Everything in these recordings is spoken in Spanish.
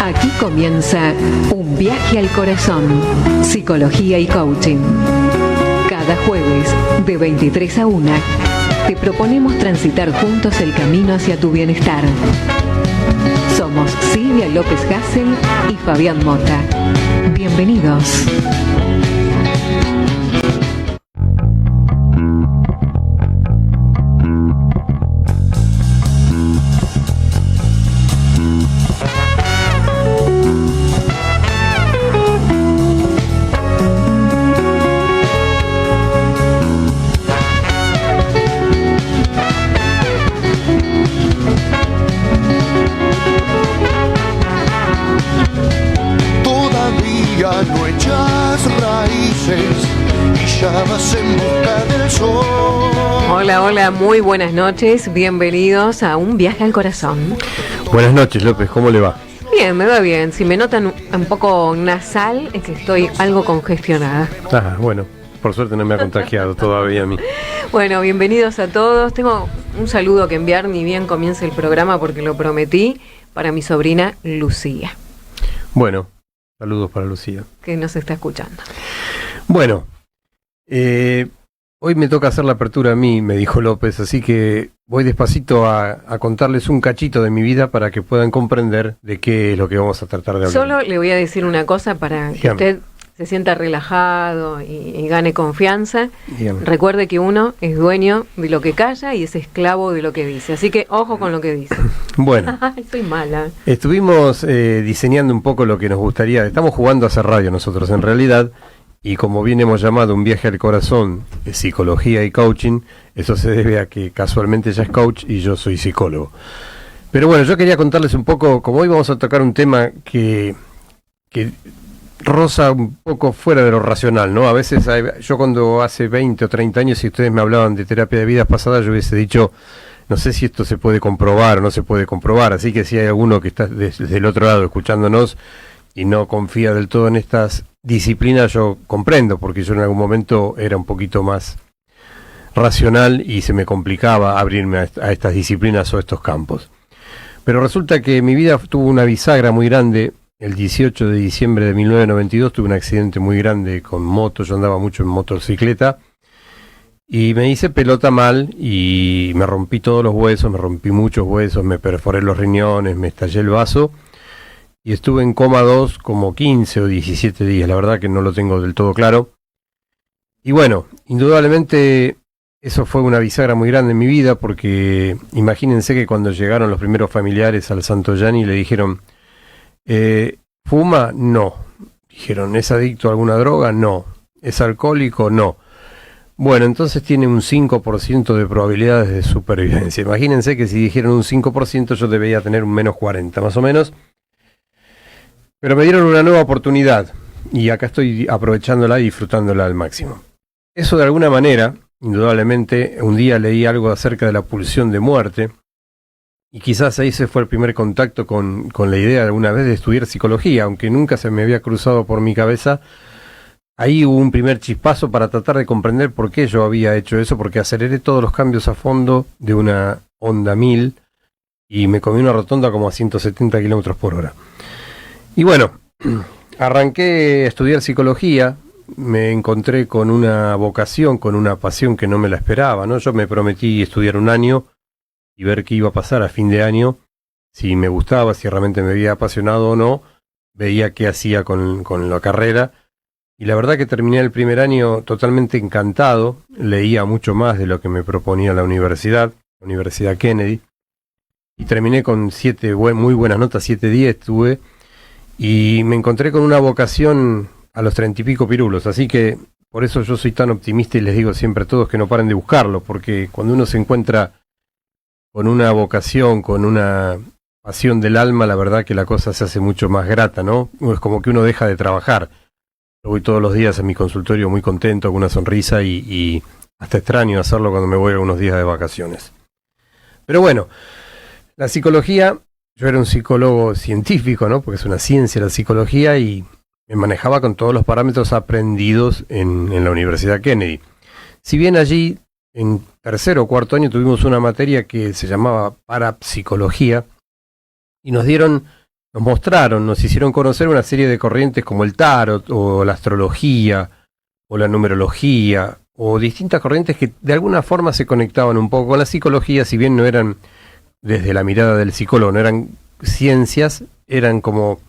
Aquí comienza Un viaje al corazón, psicología y coaching. Cada jueves, de 23 a 1, te proponemos transitar juntos el camino hacia tu bienestar. Somos Silvia López Hassel y Fabián Mota. Bienvenidos. Hola, muy buenas noches, bienvenidos a Un viaje al corazón. Buenas noches, López, ¿cómo le va? Bien, me va bien. Si me notan un poco nasal, es que estoy algo congestionada. Bueno, por suerte no me ha contagiado todavía a mí. Bueno, bienvenidos a todos. Tengo un saludo que enviar, ni bien comience el programa porque lo prometí, para mi sobrina Lucía. Bueno, saludos para Lucía, que nos está escuchando. Bueno, hoy me toca hacer la apertura a mí, me dijo López, así que voy despacito a contarles un cachito de mi vida para que puedan comprender de qué es lo que vamos a tratar de hablar. Solo le voy a decir una cosa para que usted se sienta relajado y gane confianza. Dígame. Recuerde que uno es dueño de lo que calla y es esclavo de lo que dice, así que ojo con lo que dice. Bueno, soy mala. Estuvimos diseñando un poco lo que nos gustaría, estamos jugando a hacer radio nosotros en realidad. Y como bien hemos llamado Un viaje al corazón, psicología y coaching, eso se debe a que casualmente ella es coach y yo soy psicólogo. Pero bueno, yo quería contarles un poco, como hoy vamos a tocar un tema que roza un poco fuera de lo racional, ¿no? A veces, yo cuando hace 20 o 30 años, si ustedes me hablaban de terapia de vidas pasadas, yo hubiese dicho, no sé si esto se puede comprobar o no se puede comprobar, así que si hay alguno que está desde el otro lado escuchándonos y no confía del todo en estas disciplinas, yo comprendo, porque yo en algún momento era un poquito más racional y se me complicaba abrirme a estas disciplinas o a estos campos. Pero resulta que mi vida tuvo una bisagra muy grande. El 18 de diciembre de 1992 tuve un accidente muy grande con moto, yo andaba mucho en motocicleta, y me hice pelota mal y me rompí todos los huesos, me rompí muchos huesos, me perforé los riñones, me estallé el vaso, y estuve en coma 2 como 15 o 17 días, la verdad que no lo tengo del todo claro. Y bueno, indudablemente eso fue una bisagra muy grande en mi vida, porque imagínense que cuando llegaron los primeros familiares al Santo Yani le dijeron, ¿fuma? No. Dijeron, ¿es adicto a alguna droga? No. ¿Es alcohólico? No. Bueno, entonces tiene un 5% de probabilidades de supervivencia. Imagínense que si dijeron un 5%, yo debería tener un menos 40 más o menos. Pero me dieron una nueva oportunidad y acá estoy aprovechándola y disfrutándola al máximo. Eso de alguna manera, indudablemente, un día leí algo acerca de la pulsión de muerte y quizás ahí se fue el primer contacto con la idea alguna vez de estudiar psicología, aunque nunca se me había cruzado por mi cabeza. Ahí hubo un primer chispazo para tratar de comprender por qué yo había hecho eso, porque aceleré todos los cambios a fondo de una Honda 1000 y me comí una rotonda como a 170 kilómetros por hora. Y bueno, arranqué a estudiar psicología, me encontré con una vocación, con una pasión que no me la esperaba, ¿no? Yo me prometí estudiar un año y ver qué iba a pasar a fin de año, si me gustaba, si realmente me había apasionado o no, veía qué hacía con la carrera. Y la verdad que terminé el primer año totalmente encantado, leía mucho más de lo que me proponía la Universidad Kennedy, y terminé con muy buenas notas, 7-10 tuve. Y me encontré con una vocación a los 30 y pico pirulos, así que por eso yo soy tan optimista y les digo siempre a todos que no paren de buscarlo, porque cuando uno se encuentra con una vocación, con una pasión del alma, la verdad que la cosa se hace mucho más grata, ¿no? Es como que uno deja de trabajar. Yo voy todos los días a mi consultorio muy contento, con una sonrisa y hasta extraño hacerlo cuando me voy algunos días de vacaciones. Pero bueno, la psicología... Yo era un psicólogo científico, ¿no? Porque es una ciencia la psicología y me manejaba con todos los parámetros aprendidos en la Universidad Kennedy. Si bien allí, en tercero o cuarto año, tuvimos una materia que se llamaba parapsicología y nos nos mostraron, nos hicieron conocer una serie de corrientes como el tarot o la astrología o la numerología o distintas corrientes que de alguna forma se conectaban un poco con la psicología, si bien no eran desde la mirada del psicólogo, no eran ciencias, eran como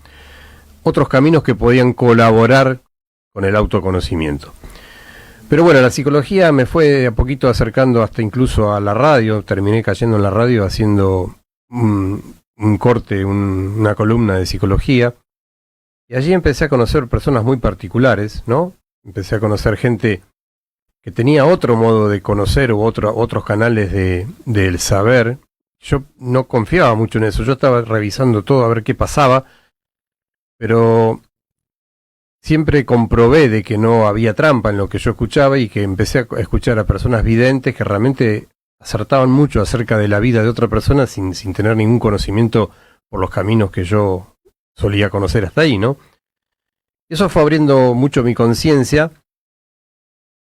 otros caminos que podían colaborar con el autoconocimiento. Pero bueno, la psicología me fue de a poquito acercando hasta incluso a la radio. Terminé cayendo en la radio haciendo un corte, una columna de psicología. Y allí empecé a conocer personas muy particulares, ¿no? Empecé a conocer gente que tenía otro modo de conocer u otros canales del saber. Yo no confiaba mucho en eso. Yo estaba revisando todo a ver qué pasaba, pero siempre comprobé de que no había trampa en lo que yo escuchaba y que empecé a escuchar a personas videntes que realmente acertaban mucho acerca de la vida de otra persona sin tener ningún conocimiento por los caminos que yo solía conocer hasta ahí, ¿no? Eso fue abriendo mucho mi conciencia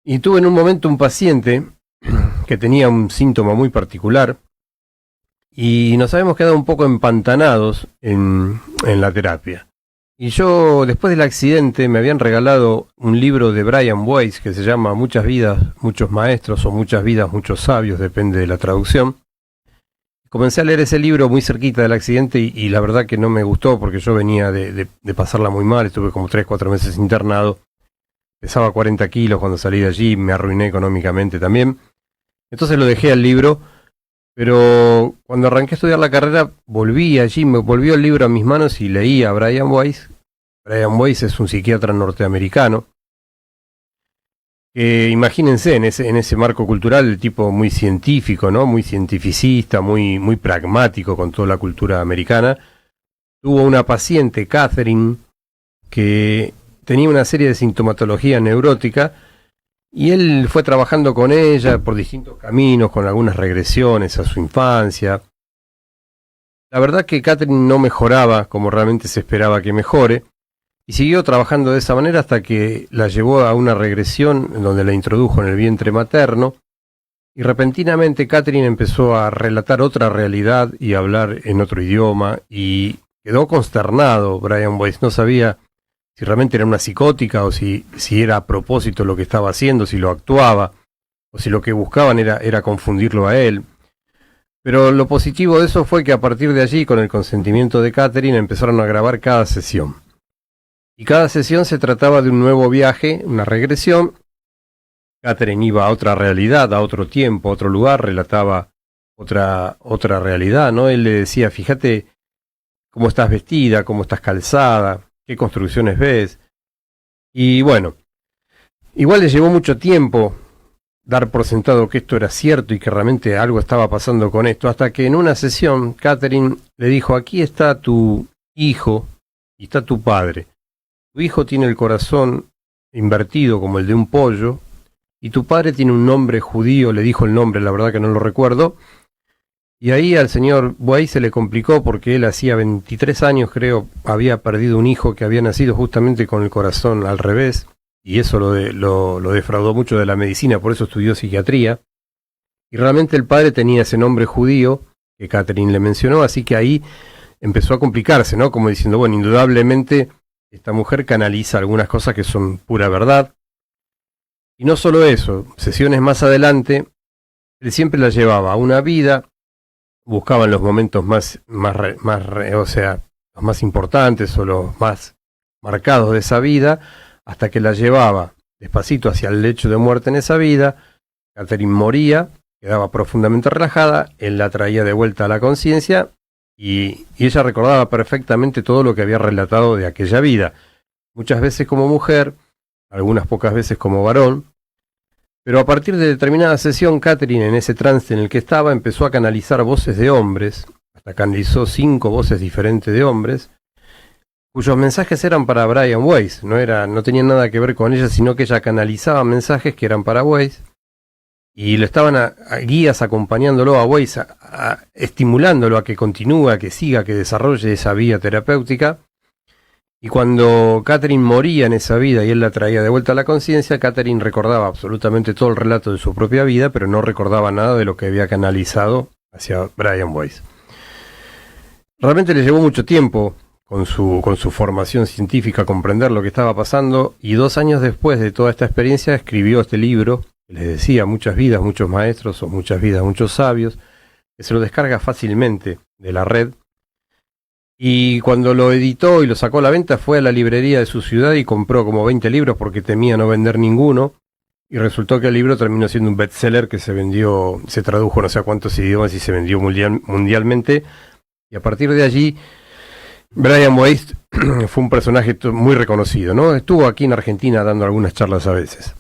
y tuve en un momento un paciente que tenía un síntoma muy particular y nos habíamos quedado un poco empantanados en la terapia. Y yo, después del accidente, me habían regalado un libro de Brian Weiss que se llama Muchas vidas, muchos maestros, o Muchas vidas, muchos sabios, depende de la traducción. Comencé a leer ese libro muy cerquita del accidente y la verdad que no me gustó porque yo venía de pasarla muy mal, estuve como 3-4 meses internado, pesaba 40 kilos cuando salí de allí, me arruiné económicamente también. Entonces lo dejé al libro, pero cuando arranqué a estudiar la carrera volví allí, me volvió el libro a mis manos y leí a Brian Weiss. Brian Weiss es un psiquiatra norteamericano. Imagínense en ese marco cultural, el tipo muy científico, ¿no? Muy cientificista, muy pragmático con toda la cultura americana. Tuvo una paciente, Catherine, que tenía una serie de sintomatología neurótica y él fue trabajando con ella por distintos caminos, con algunas regresiones a su infancia. La verdad que Catherine no mejoraba como realmente se esperaba que mejore. Y siguió trabajando de esa manera hasta que la llevó a una regresión en donde la introdujo en el vientre materno y repentinamente Catherine empezó a relatar otra realidad y a hablar en otro idioma y quedó consternado Brian Weiss, no sabía si realmente era una psicótica o si era a propósito lo que estaba haciendo, si lo actuaba o si lo que buscaban era confundirlo a él. Pero lo positivo de eso fue que a partir de allí, con el consentimiento de Catherine, empezaron a grabar cada sesión. Y cada sesión se trataba de un nuevo viaje, una regresión. Catherine iba a otra realidad, a otro tiempo, a otro lugar, relataba otra realidad, ¿no? Él le decía, fíjate cómo estás vestida, cómo estás calzada, qué construcciones ves. Y bueno, igual le llevó mucho tiempo dar por sentado que esto era cierto y que realmente algo estaba pasando con esto, hasta que en una sesión Catherine le dijo, aquí está tu hijo y está tu padre. Tu hijo tiene el corazón invertido como el de un pollo y tu padre tiene un nombre judío, le dijo el nombre, la verdad que no lo recuerdo. Y ahí al señor Weiss se le complicó porque él hacía 23 años, creo, había perdido un hijo que había nacido justamente con el corazón al revés y eso lo defraudó mucho de la medicina, por eso estudió psiquiatría. Y realmente el padre tenía ese nombre judío que Catherine le mencionó, así que ahí empezó a complicarse, ¿no? Como diciendo, bueno, indudablemente esta mujer canaliza algunas cosas que son pura verdad. Y no solo eso, sesiones más adelante, él siempre la llevaba a una vida, buscaban los momentos o sea, los más importantes o los más marcados de esa vida, hasta que la llevaba despacito hacia el lecho de muerte en esa vida. Catherine moría, quedaba profundamente relajada, él la traía de vuelta a la conciencia, y ella recordaba perfectamente todo lo que había relatado de aquella vida, muchas veces como mujer, algunas pocas veces como varón, pero a partir de determinada sesión, Catherine, en ese trance en el que estaba, empezó a canalizar voces de hombres, hasta canalizó 5 voces diferentes de hombres, cuyos mensajes eran para Brian Weiss, no tenían nada que ver con ella, sino que ella canalizaba mensajes que eran para Weiss, y lo estaban a guías acompañándolo a Weiss, estimulándolo a que continúe, a que siga, que desarrolle esa vía terapéutica. Y cuando Catherine moría en esa vida y él la traía de vuelta a la conciencia, Catherine recordaba absolutamente todo el relato de su propia vida, pero no recordaba nada de lo que había canalizado hacia Brian Weiss. Realmente le llevó mucho tiempo con su formación científica, comprender lo que estaba pasando, y 2 años después de toda esta experiencia escribió este libro, que les decía, Muchas vidas, muchos maestros, o Muchas vidas, muchos sabios, que se lo descarga fácilmente de la red. Y cuando lo editó y lo sacó a la venta, fue a la librería de su ciudad y compró como 20 libros porque temía no vender ninguno. Y resultó que el libro terminó siendo un bestseller que se tradujo no sé a cuántos idiomas y se vendió mundialmente. Y a partir de allí, Brian Weiss fue un personaje muy reconocido, ¿no? Estuvo aquí en Argentina dando algunas charlas a veces.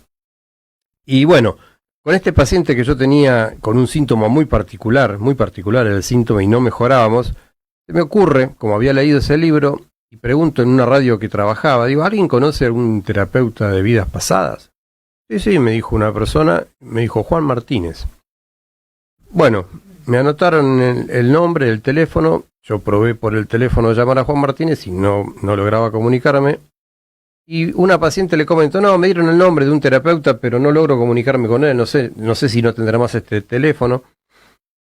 Y bueno, con este paciente que yo tenía con un síntoma muy particular era el síntoma y no mejorábamos, se me ocurre, como había leído ese libro, y pregunto en una radio que trabajaba, digo, ¿alguien conoce algún terapeuta de vidas pasadas? Sí, me dijo una persona, me dijo Juan Martínez. Bueno, me anotaron el nombre, el teléfono, yo probé por el teléfono llamar a Juan Martínez y no lograba comunicarme. Y una paciente le comentó, no, me dieron el nombre de un terapeuta, pero no logro comunicarme con él, no sé si no tendrá más este teléfono.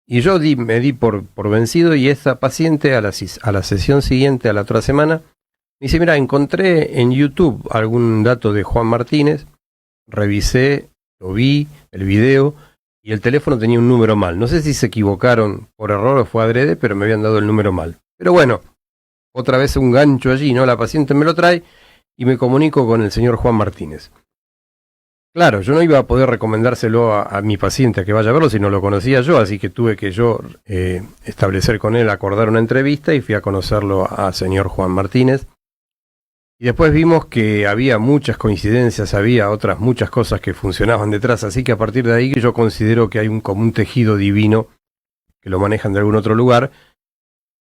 Y yo me di por vencido, y esa paciente a la sesión siguiente, a la otra semana, me dice, mira, encontré en YouTube algún dato de Juan Martínez, revisé, lo vi, el video, y el teléfono tenía un número mal. No sé si se equivocaron por error o fue adrede, pero me habían dado el número mal. Pero bueno, otra vez un gancho allí, ¿no? La paciente me lo trae y me comunico con el señor Juan Martínez. Claro, yo no iba a poder recomendárselo a mi paciente a que vaya a verlo si no lo conocía yo, así que tuve que yo establecer con él, acordar una entrevista, y fui a conocerlo al señor Juan Martínez. Y después vimos que había muchas coincidencias, había otras muchas cosas que funcionaban detrás, así que a partir de ahí yo considero que hay como un tejido divino que lo manejan de algún otro lugar,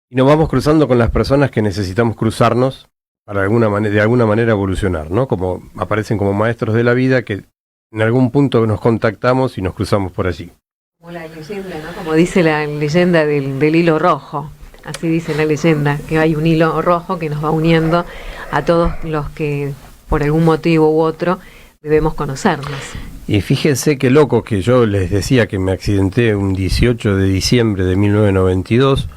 y nos vamos cruzando con las personas que necesitamos cruzarnos para de alguna manera evolucionar, ¿no? Como aparecen como maestros de la vida que en algún punto nos contactamos y nos cruzamos por allí. Como la leyenda, ¿no? Como dice la leyenda del hilo rojo. Así dice la leyenda, que hay un hilo rojo que nos va uniendo a todos los que por algún motivo u otro debemos conocernos. Y fíjense qué loco que yo les decía que me accidenté un 18 de diciembre de 1992,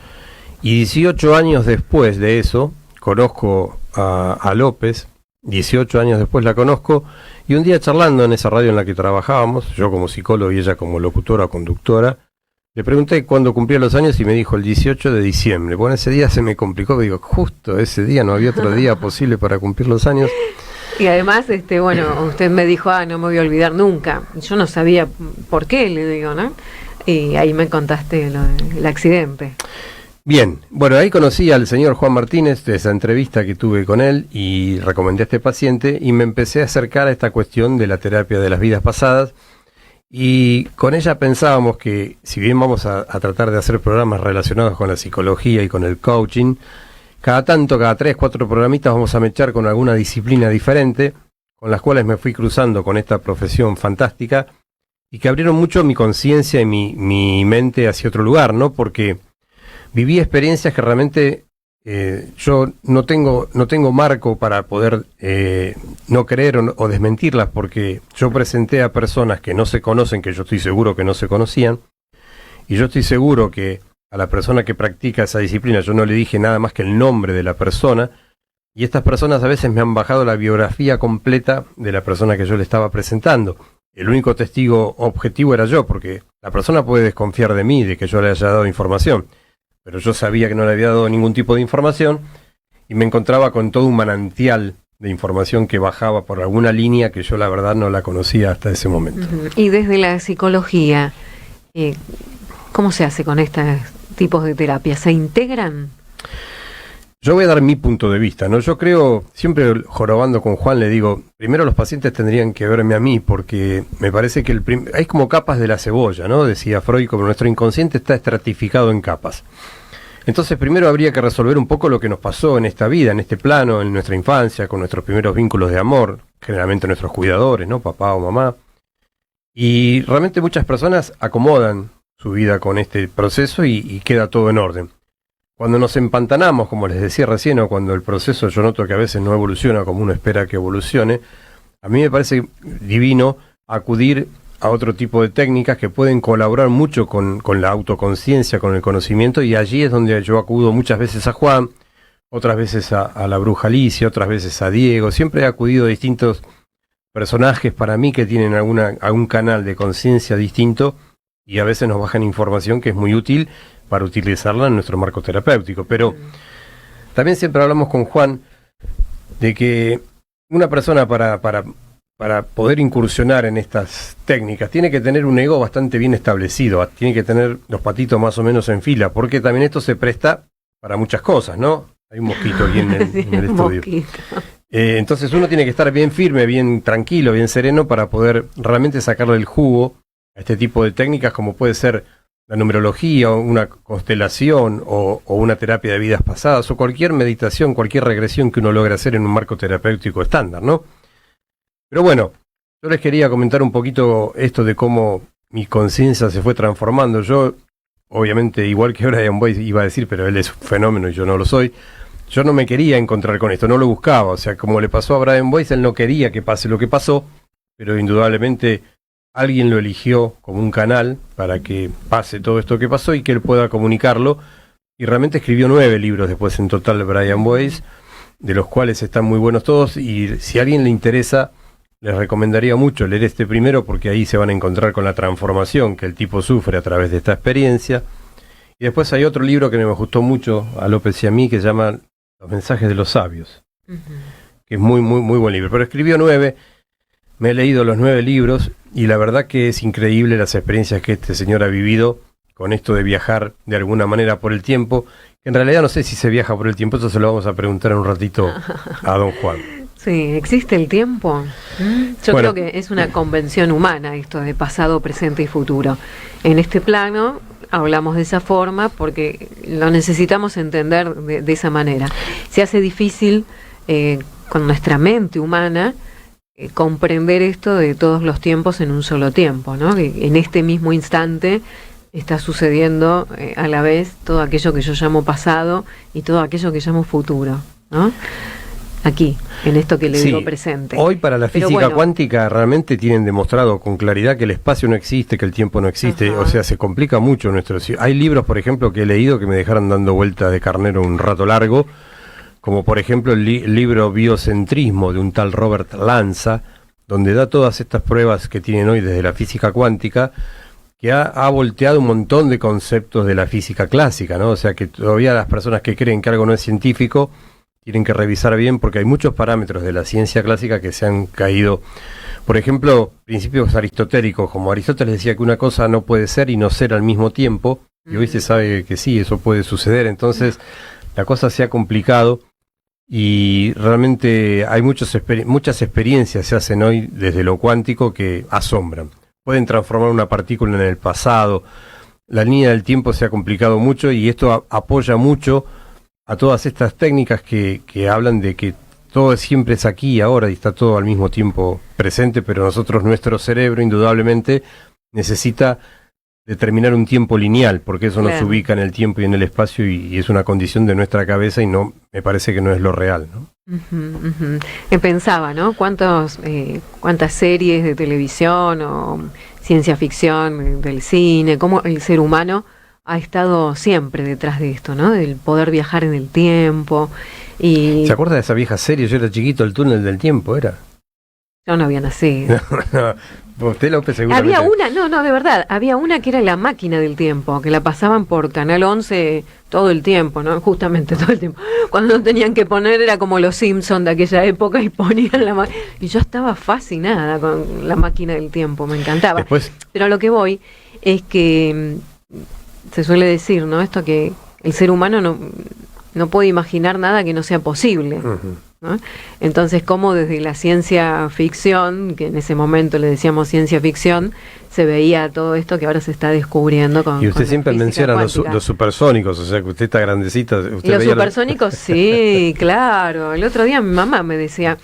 y 18 años después de eso conozco a López, 18 años después la conozco, y un día charlando en esa radio en la que trabajábamos, yo como psicólogo y ella como locutora o conductora, le pregunté cuándo cumplía los años y me dijo el 18 de diciembre. Bueno, ese día se me complicó, digo, justo ese día, no había otro día posible para cumplir los años. Y además, bueno, usted me dijo, no me voy a olvidar nunca. Yo no sabía por qué, le digo, ¿no? Y ahí me contaste el accidente. Bien, bueno, ahí conocí al señor Juan Martínez de esa entrevista que tuve con él y recomendé a este paciente y me empecé a acercar a esta cuestión de la terapia de las vidas pasadas. Y con ella pensábamos que, si bien vamos a tratar de hacer programas relacionados con la psicología y con el coaching, cada 3, 4 programitas vamos a mechar con alguna disciplina diferente, con las cuales me fui cruzando con esta profesión fantástica y que abrieron mucho mi conciencia y mi mente hacia otro lugar, ¿no? Porque viví experiencias que realmente yo no tengo marco para poder no creer o desmentirlas, porque yo presenté a personas que no se conocen, que yo estoy seguro que no se conocían, y yo estoy seguro que a la persona que practica esa disciplina yo no le dije nada más que el nombre de la persona, y estas personas a veces me han bajado la biografía completa de la persona que yo le estaba presentando. El único testigo objetivo era yo, porque la persona puede desconfiar de mí, de que yo le haya dado información, pero yo sabía que no le había dado ningún tipo de información y me encontraba con todo un manantial de información que bajaba por alguna línea que yo la verdad no la conocía hasta ese momento. Y desde la psicología, ¿cómo se hace con estos tipos de terapia? ¿Se integran? Yo voy a dar mi punto de vista, ¿no? Yo creo, siempre jorobando con Juan le digo, primero los pacientes tendrían que verme a mí, porque me parece que hay como capas de la cebolla, ¿no? Decía Freud, como nuestro inconsciente está estratificado en capas. Entonces primero habría que resolver un poco lo que nos pasó en esta vida, en este plano, en nuestra infancia, con nuestros primeros vínculos de amor, generalmente nuestros cuidadores, ¿no? Papá o mamá. Y realmente muchas personas acomodan su vida con este proceso y queda todo en orden. Cuando nos empantanamos, como les decía recién, o cuando el proceso yo noto que a veces no evoluciona como uno espera que evolucione, a mí me parece divino acudir a otro tipo de técnicas que pueden colaborar mucho con la autoconciencia, con el conocimiento, y allí es donde yo acudo muchas veces a Juan, otras veces a la bruja Alicia, otras veces a Diego. Siempre he acudido a distintos personajes para mí que tienen algún canal de conciencia distinto y a veces nos bajan información que es muy útil para utilizarla en nuestro marco terapéutico. Pero también siempre hablamos con Juan de que una persona para poder incursionar en estas técnicas tiene que tener un ego bastante bien establecido, tiene que tener los patitos más o menos en fila, porque también esto se presta para muchas cosas, ¿no? Hay un mosquito aquí en el estudio. Entonces uno tiene que estar bien firme, bien tranquilo, bien sereno para poder realmente sacarle el jugo a este tipo de técnicas, como puede ser la numerología, o una constelación, o una terapia de vidas pasadas, o cualquier meditación, cualquier regresión que uno logre hacer en un marco terapéutico estándar, ¿no? Pero bueno, yo les quería comentar un poquito esto de cómo mi conciencia se fue transformando. Yo, obviamente, igual que Brian Weiss iba a decir, pero él es un fenómeno y yo no lo soy, yo no me quería encontrar con esto, no lo buscaba. O sea, como le pasó a Brian Weiss, él no quería que pase lo que pasó, pero indudablemente alguien lo eligió como un canal para que pase todo esto que pasó y que él pueda comunicarlo. Y realmente escribió 9 libros después en total, Brian Weiss, de los cuales están muy buenos todos. Y si a alguien le interesa, les recomendaría mucho leer este primero, porque ahí se van a encontrar con la transformación que el tipo sufre a través de esta experiencia. Y después hay otro libro que me gustó mucho a López y a mí, que se llama Los mensajes de los sabios, que es muy, muy, muy buen libro. Pero escribió 9, me he leído los 9 libros, y la verdad que es increíble las experiencias que este señor ha vivido con esto de viajar de alguna manera por el tiempo. En realidad no sé si se viaja por el tiempo, eso se lo vamos a preguntar en un ratito a don Juan. Sí, ¿existe el tiempo? Yo creo que es una convención humana esto de pasado, presente y futuro. En este plano hablamos de esa forma porque lo necesitamos entender de esa manera. Se hace difícil con nuestra mente humana comprender esto de todos los tiempos en un solo tiempo, ¿no? Que en este mismo instante está sucediendo a la vez todo aquello que yo llamo pasado y todo aquello que llamo futuro, ¿no? Aquí, en esto que le digo presente. Hoy para la física cuántica realmente tienen demostrado con claridad que el espacio no existe, que el tiempo no existe. O sea, se complica mucho nuestro... Hay libros, por ejemplo, que he leído que me dejaron dando vueltas de carnero un rato largo, como por ejemplo el libro Biocentrismo de un tal Robert Lanza, donde da todas estas pruebas que tienen hoy desde la física cuántica, que ha volteado un montón de conceptos de la física clásica, ¿no? O sea, que todavía las personas que creen que algo no es científico tienen que revisar bien, porque hay muchos parámetros de la ciencia clásica que se han caído. Por ejemplo, principios aristotélicos, como Aristóteles decía que una cosa no puede ser y no ser al mismo tiempo, y hoy se sabe que sí, eso puede suceder. Entonces la cosa se ha complicado y realmente hay muchas experiencias se hacen hoy desde lo cuántico que asombran. Pueden transformar una partícula en el pasado. La línea del tiempo se ha complicado mucho y esto apoya mucho a todas estas técnicas que hablan de que todo siempre es aquí y ahora y está todo al mismo tiempo presente, pero nuestro cerebro indudablemente necesita determinar un tiempo lineal, porque eso nos ubica en el tiempo y en el espacio y es una condición de nuestra cabeza y no, me parece que no es lo real, ¿no? Pensaba, ¿no? ¿Cuántas series de televisión o ciencia ficción del cine, cómo el ser humano ha estado siempre detrás de esto, ¿no? Del poder viajar en el tiempo. Y ¿se acuerda de esa vieja serie? Yo era chiquito, El túnel del tiempo, ¿era? Yo no había nacido. Usted, López, seguramente. Había una, de verdad, había una que era La máquina del tiempo, que la pasaban por Canal 11 todo el tiempo, ¿no? Justamente todo el tiempo. Cuando no tenían que poner, era como los Simpsons de aquella época y ponían la máquina. Y yo estaba fascinada con La máquina del tiempo, me encantaba. Pero a lo que voy es que se suele decir, ¿no? Esto que el ser humano no puede imaginar nada que no sea posible, ¿no? Entonces, como desde la ciencia ficción, que en ese momento le decíamos ciencia ficción, se veía todo esto que ahora se está descubriendo con... Y usted siempre menciona los supersónicos, o sea que usted está grandecita. Los supersónicos, sí, claro. El otro día mi mamá me decía...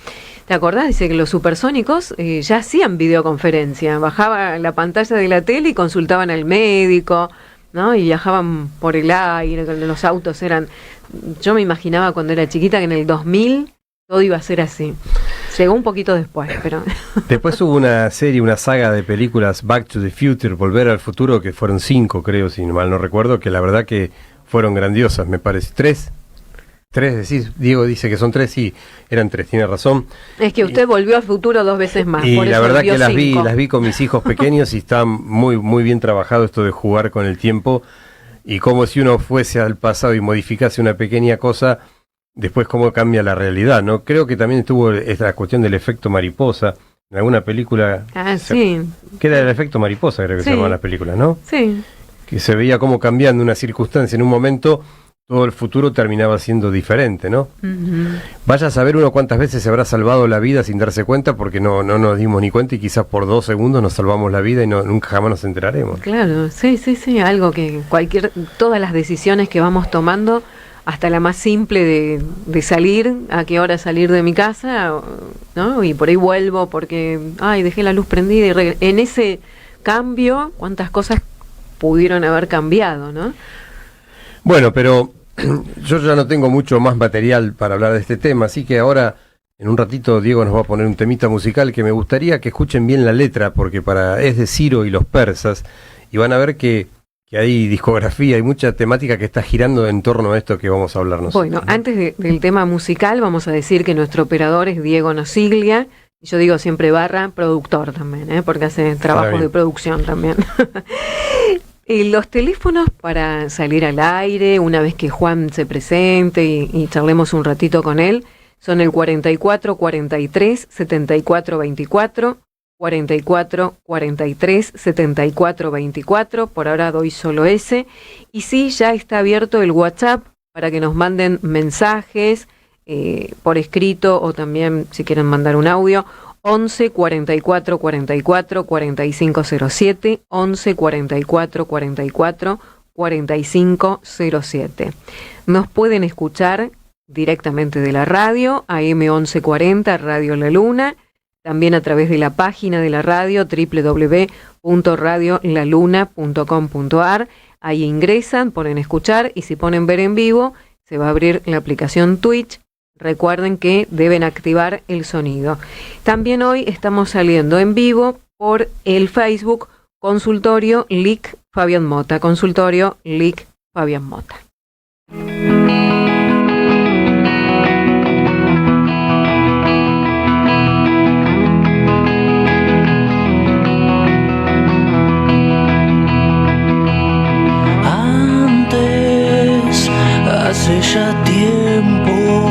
¿Te acordás? Dice que los supersónicos ya hacían videoconferencia, bajaba la pantalla de la tele y consultaban al médico, ¿no? Y viajaban por el aire, los autos eran... Yo me imaginaba cuando era chiquita que en el 2000 todo iba a ser así. Llegó un poquito después, pero... Después hubo una saga de películas Back to the Future, Volver al Futuro, que fueron 5, creo, si mal no recuerdo, que la verdad que fueron grandiosas, me parece. 3. tres, decís, Diego dice que son 3, sí, eran 3, tiene razón. Es que usted volvió al futuro 2 veces más. Y por la eso verdad vio que las 5. vi con mis hijos pequeños y está muy, muy bien trabajado esto de jugar con el tiempo. Y como si uno fuese al pasado y modificase una pequeña cosa, después cómo cambia la realidad, ¿no? Creo que también estuvo esta cuestión del efecto mariposa. En alguna película... Sí. Que era el efecto mariposa, creo que Sí. se llamaban las películas, ¿no? Sí. Que se veía cómo cambiando una circunstancia en un momento, todo el futuro terminaba siendo diferente, ¿no? Ujú. Vaya a saber uno cuántas veces se habrá salvado la vida sin darse cuenta, porque no nos dimos ni cuenta y quizás por 2 segundos nos salvamos la vida y nunca jamás nos enteraremos. Claro, sí, algo que todas las decisiones que vamos tomando, hasta la más simple de salir, a qué hora salir de mi casa, ¿no? Y por ahí vuelvo porque, dejé la luz prendida y en ese cambio, cuántas cosas pudieron haber cambiado, ¿no? Bueno, pero yo ya no tengo mucho más material para hablar de este tema, así que ahora, en un ratito, Diego nos va a poner un temita musical que me gustaría que escuchen bien la letra, porque es de Ciro y los persas, y van a ver que hay discografía, hay mucha temática que está girando en torno a esto que vamos a hablar nosotros. Bueno, antes del tema musical, vamos a decir que nuestro operador es Diego Nosiglia, y yo digo siempre productor también, porque hace trabajos de producción también. Y los teléfonos para salir al aire, una vez que Juan se presente y charlemos un ratito con él, son el 44 43 74 24, 44 43 74 24, por ahora doy solo ese, y sí, ya está abierto el WhatsApp para que nos manden mensajes por escrito o también si quieren mandar un audio, 11 44 44 4507, 11 44 44 4507. Nos pueden escuchar directamente de la radio, AM 1140, Radio La Luna, también a través de la página de la radio, www.radiolaluna.com.ar. Ahí ingresan, ponen escuchar y si ponen ver en vivo, se va a abrir la aplicación Twitch. Recuerden que deben activar el sonido. También hoy estamos saliendo en vivo por el Facebook Consultorio LIC Fabián Mota. Consultorio LIC Fabián Mota. Antes, hace ya tiempo,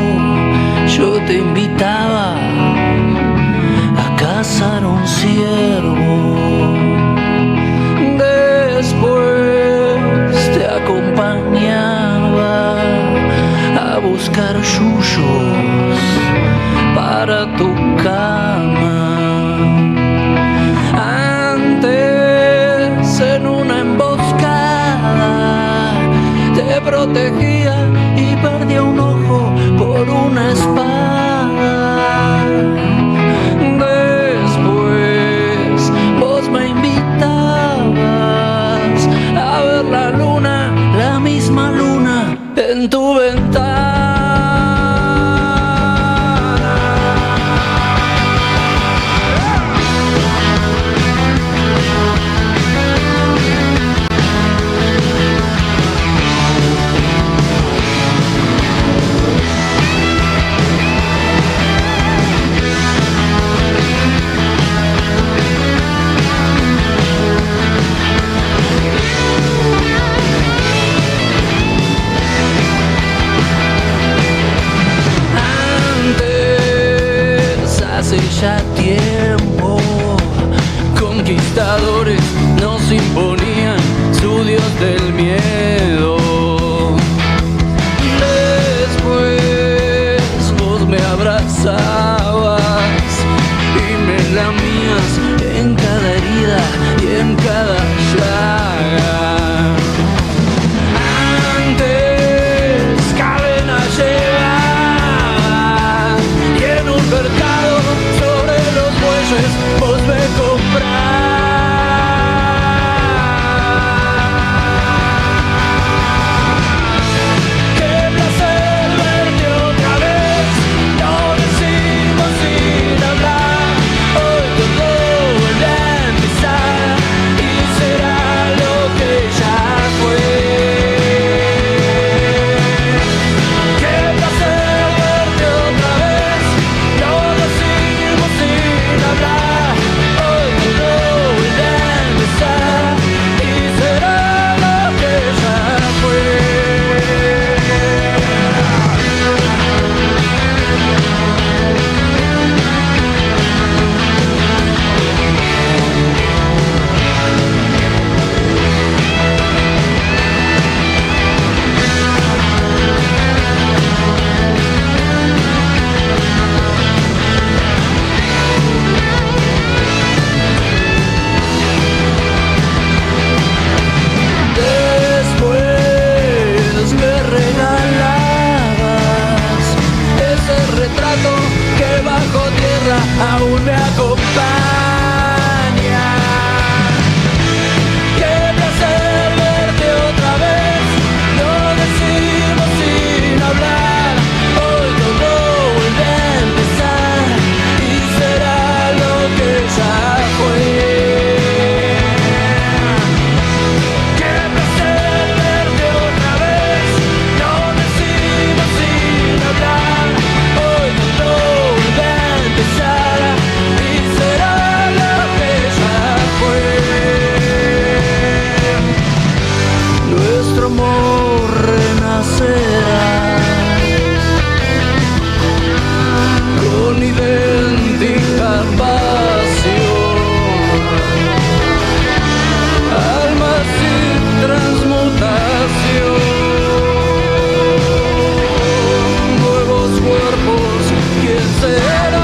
yo te invitaba a cazar un ciervo. Después te acompañaba a buscar yuyos para tu cama. Antes, en una emboscada, te protegía y perdía un ojo por una espada. Después vos me invitabas a ver la luna, la misma luna en tu ventana. Hace ya tiempo, conquistadores nos imponían su dios del miedo. Después vos me abrazabas y me lamías en cada herida y en cada llaga. Antes cadena llevaba y en un mercado sobre los bueyes vos me comprás. Qué placer verte otra vez, no decimos sin hablar. Hoy todo vuelve a empezar y se aún me acompaña. Qué placer verte otra vez, lo decimos sin hablar. Hoy todo vuelve a empezar y será lo que ya fue. Qué placer verte otra vez, lo decimos sin hablar. Hoy todo vuelve a empezar y será lo que ya fue. Nuestro amor renacerá con idéntica pasión, alma sin transmutación, nuevos cuerpos, ¿quién será?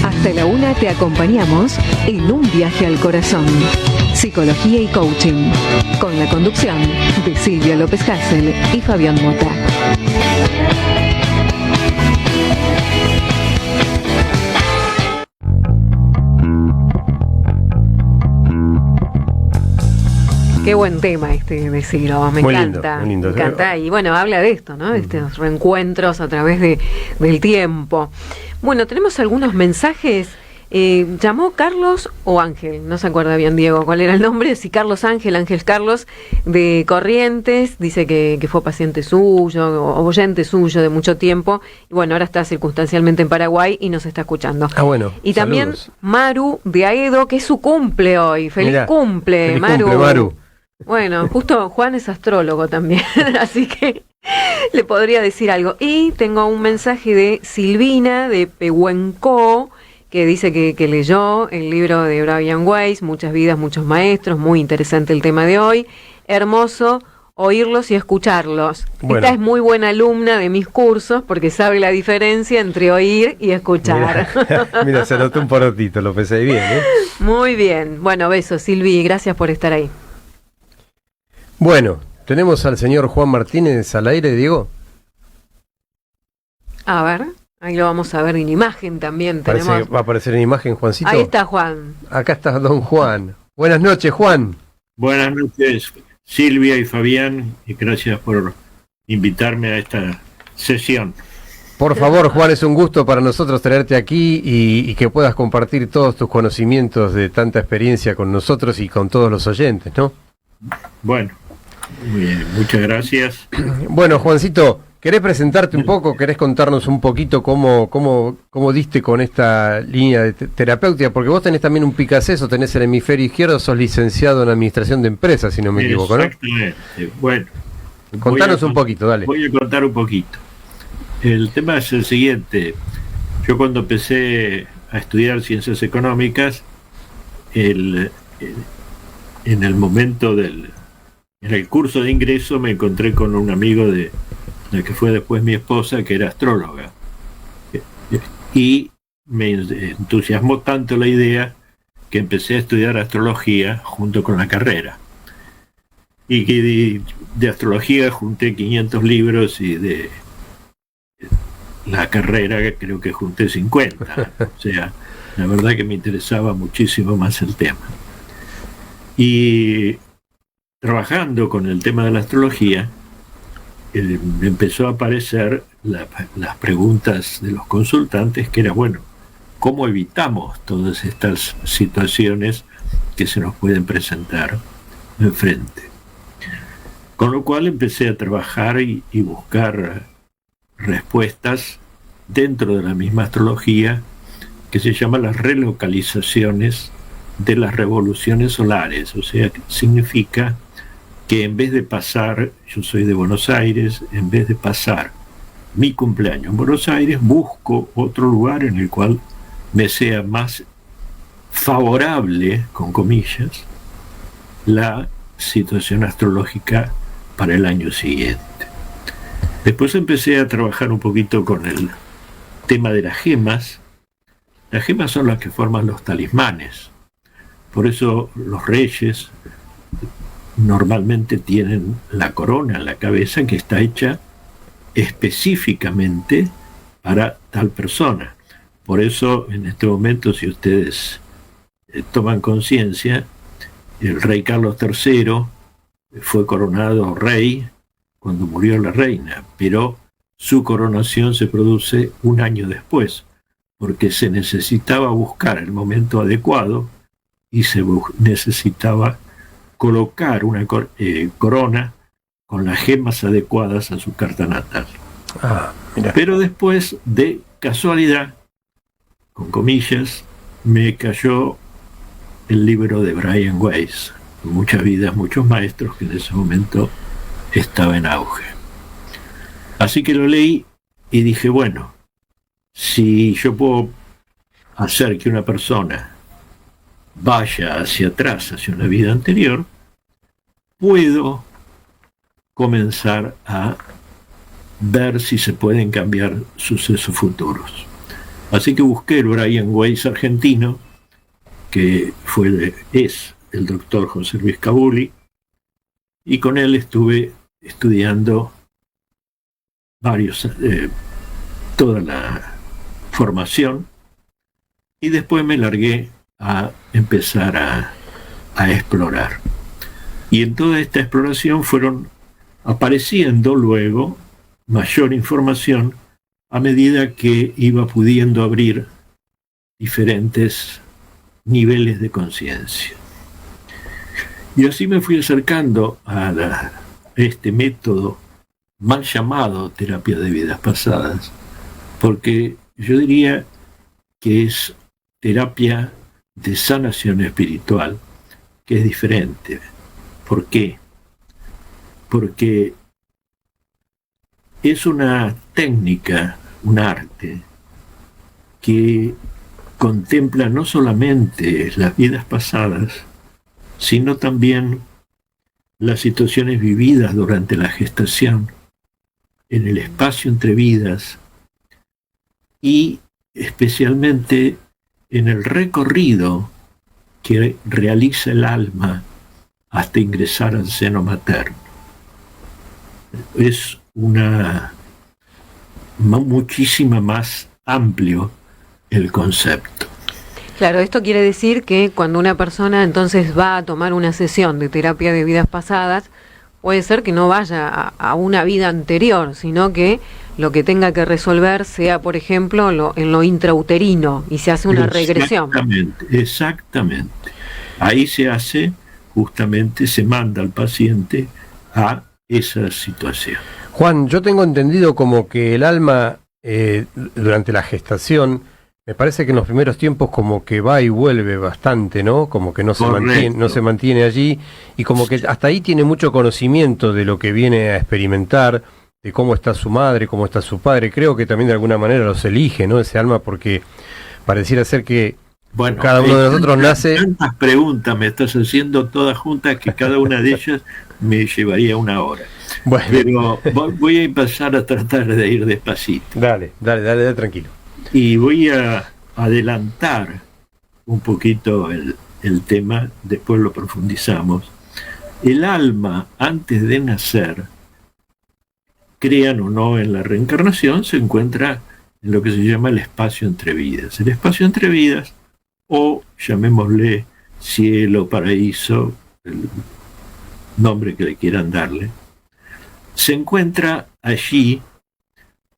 Hasta la 1 te acompañamos en un viaje al corazón. Psicología y coaching. Con la conducción de Silvia López Hassel y Fabián Mota. Qué buen tema este de Ciro, me Muy encanta, lindo, muy lindo. me encanta. Y bueno, habla de esto, ¿no? De estos reencuentros a través del tiempo. Bueno, tenemos algunos mensajes. ¿Llamó Carlos o Ángel? No se acuerda bien, Diego, cuál era el nombre. Si Carlos Ángel, Ángel Carlos, de Corrientes, dice que fue paciente suyo, o oyente suyo de mucho tiempo. Y bueno, ahora está circunstancialmente en Paraguay y nos está escuchando. Ah, bueno. Y también saludos. Maru de Aedo, que es su cumple hoy. ¡Feliz Mirá, cumple, feliz Maru! cumple, Maru. Bueno, justo Juan es astrólogo también, así que le podría decir algo. Y tengo un mensaje de Silvina de Pehuenco, que dice que leyó el libro de Brian Weiss, Muchas vidas, muchos maestros, muy interesante el tema de hoy. Hermoso oírlos y escucharlos. Bueno. Esta es muy buena alumna de mis cursos porque sabe la diferencia entre oír y escuchar. Mira, se notó un porotito, lo pensé bien, ¿eh? Muy bien. Bueno, besos, Silvi, gracias por estar ahí. Bueno, tenemos al señor Juan Martínez al aire, Diego. A ver, ahí lo vamos a ver en imagen también. Parece Tenemos... que va a aparecer en imagen, Juancito. Ahí está Juan. Acá está don Juan. Buenas noches, Juan. Buenas noches, Silvia y Fabián, y gracias por invitarme a esta sesión. Por favor, Juan, es un gusto para nosotros tenerte aquí y que puedas compartir todos tus conocimientos de tanta experiencia con nosotros y con todos los oyentes, ¿no? Bueno, muy bien, muchas gracias. Bueno, Juancito, ¿querés presentarte un poco? ¿Querés contarnos un poquito cómo diste con esta línea de terapéutica? Porque vos tenés también un Picasso, tenés el hemisferio izquierdo, sos licenciado en Administración de Empresas, si no me equivoco, ¿no? Exactamente. Bueno, Contanos un poquito, dale. voy a contar un poquito. El tema es el siguiente. Yo cuando empecé a estudiar ciencias económicas, en el momento en el curso de ingreso me encontré con un amigo de la que fue después mi esposa, que era astróloga. Y me entusiasmó tanto la idea que empecé a estudiar astrología junto con la carrera. Y que de astrología junté 500 libros y de la carrera creo que junté 50. O sea, la verdad que me interesaba muchísimo más el tema. Y trabajando con el tema de la astrología, me empezó a aparecer las preguntas de los consultantes, que era, bueno, ¿cómo evitamos todas estas situaciones que se nos pueden presentar enfrente? Con lo cual empecé a trabajar y buscar respuestas dentro de la misma astrología, que se llama las relocalizaciones de las revoluciones solares. O sea, significa que en vez de pasar, yo soy de Buenos Aires, en vez de pasar mi cumpleaños en Buenos Aires, busco otro lugar en el cual me sea más favorable, con comillas, la situación astrológica para el año siguiente. Después empecé a trabajar un poquito con el tema de las gemas. Las gemas son las que forman los talismanes. Por eso los reyes normalmente tienen la corona en la cabeza que está hecha específicamente para tal persona. Por eso en este momento, si ustedes toman conciencia, el rey Carlos III fue coronado rey cuando murió la reina, pero su coronación se produce un año después, porque se necesitaba buscar el momento adecuado y se necesitaba colocar una corona con las gemas adecuadas a su carta natal. Pero después, de casualidad, con comillas, me cayó el libro de Brian Weiss, Muchas vidas, muchos maestros, que en ese momento estaba en auge. Así que lo leí y dije, bueno, si yo puedo hacer que una persona vaya hacia atrás, hacia una vida anterior, puedo comenzar a ver si se pueden cambiar sucesos futuros. Así que busqué el Brian Weiss argentino, que es el doctor José Luis Cabuli, y con él estuve estudiando toda la formación, y después me largué a empezar a explorar. Y en toda esta exploración fueron apareciendo luego mayor información a medida que iba pudiendo abrir diferentes niveles de conciencia. Y así me fui acercando a este método mal llamado terapia de vidas pasadas, porque yo diría que es terapia de sanación espiritual, que es diferente. ¿Por qué? Porque es una técnica, un arte, que contempla no solamente las vidas pasadas, sino también las situaciones vividas durante la gestación, en el espacio entre vidas, y especialmente en el recorrido que realiza el alma hasta ingresar al seno materno. Es muchísimo más amplio el concepto. Claro, esto quiere decir que cuando una persona entonces va a tomar una sesión de terapia de vidas pasadas, puede ser que no vaya a una vida anterior, sino que lo que tenga que resolver sea, por ejemplo, en lo intrauterino, y se hace una regresión. Exactamente. Ahí se manda al paciente a esa situación. Juan, yo tengo entendido como que el alma durante la gestación, me parece que en los primeros tiempos como que va y vuelve bastante, ¿no? Como que no se mantiene allí, y como que hasta ahí tiene mucho conocimiento de lo que viene a experimentar, de cómo está su madre, cómo está su padre. Creo que también de alguna manera los elige, ¿no? Ese alma, porque pareciera ser que cada uno de nosotros nace... Tantas preguntas me estás haciendo todas juntas que cada una de ellas me llevaría una hora. Bueno. Pero voy a empezar a tratar de ir despacito. Dale, tranquilo. Y voy a adelantar un poquito el tema, después lo profundizamos. El alma, antes de nacer, crean o no en la reencarnación, se encuentra en lo que se llama el espacio entre vidas. El espacio entre vidas, o llamémosle cielo, paraíso, el nombre que le quieran darle, se encuentra allí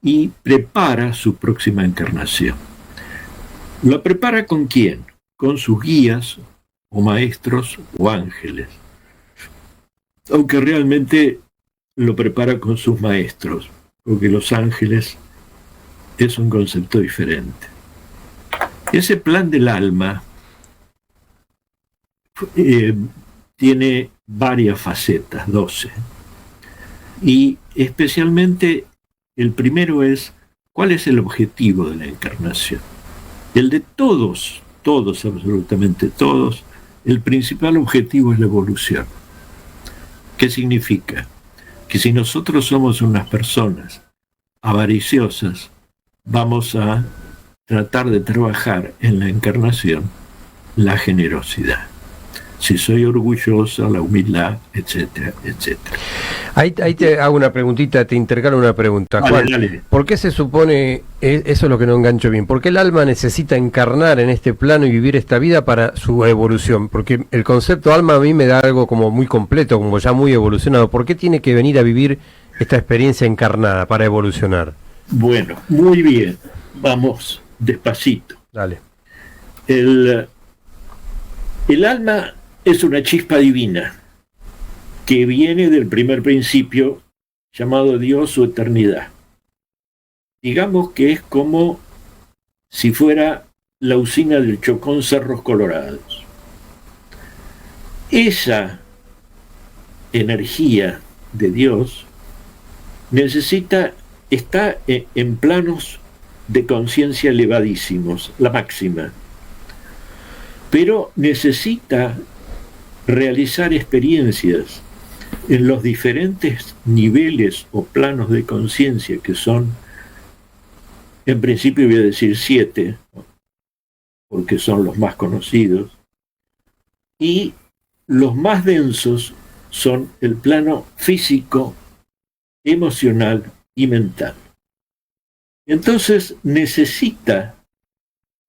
y prepara su próxima encarnación. ¿Lo prepara con quién? Con sus guías, o maestros, o ángeles. Aunque realmente lo prepara con sus maestros, porque los ángeles es un concepto diferente. Ese plan del alma tiene varias facetas, 12. Y especialmente el primero es, ¿cuál es el objetivo de la encarnación? El de todos, absolutamente todos, el principal objetivo es la evolución. ¿Qué significa? Que si nosotros somos unas personas avariciosas, vamos a tratar de trabajar en la encarnación la generosidad. Si soy orgullosa, la humildad, etcétera, etcétera. Ahí te hago una preguntita, te intercalo una pregunta. Dale, Juan, dale. ¿por qué se supone, eso es lo que no engancho bien, por qué el alma necesita encarnar en este plano y vivir esta vida para su evolución? Porque el concepto alma a mí me da algo como muy completo, como ya muy evolucionado. ¿Por qué tiene que venir a vivir esta experiencia encarnada para evolucionar? Bueno, muy bien. Vamos despacito. Dale. El alma es una chispa divina que viene del primer principio llamado Dios o eternidad. Digamos que es como si fuera la usina del Chocón Cerros Colorados. Esa energía de Dios está en planos de conciencia elevadísimos, la máxima, pero necesita realizar experiencias en los diferentes niveles o planos de conciencia, que son, en principio voy a decir 7, porque son los más conocidos, y los más densos son el plano físico, emocional y mental. Entonces necesita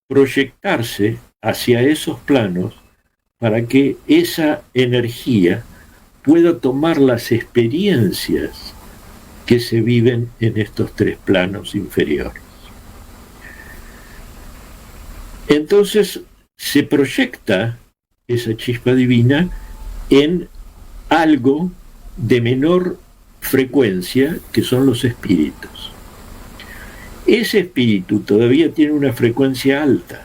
proyectarse hacia esos planos para que esa energía pueda tomar las experiencias que se viven en estos 3 planos inferiores. Entonces se proyecta esa chispa divina en algo de menor frecuencia, que son los espíritus. Ese espíritu todavía tiene una frecuencia alta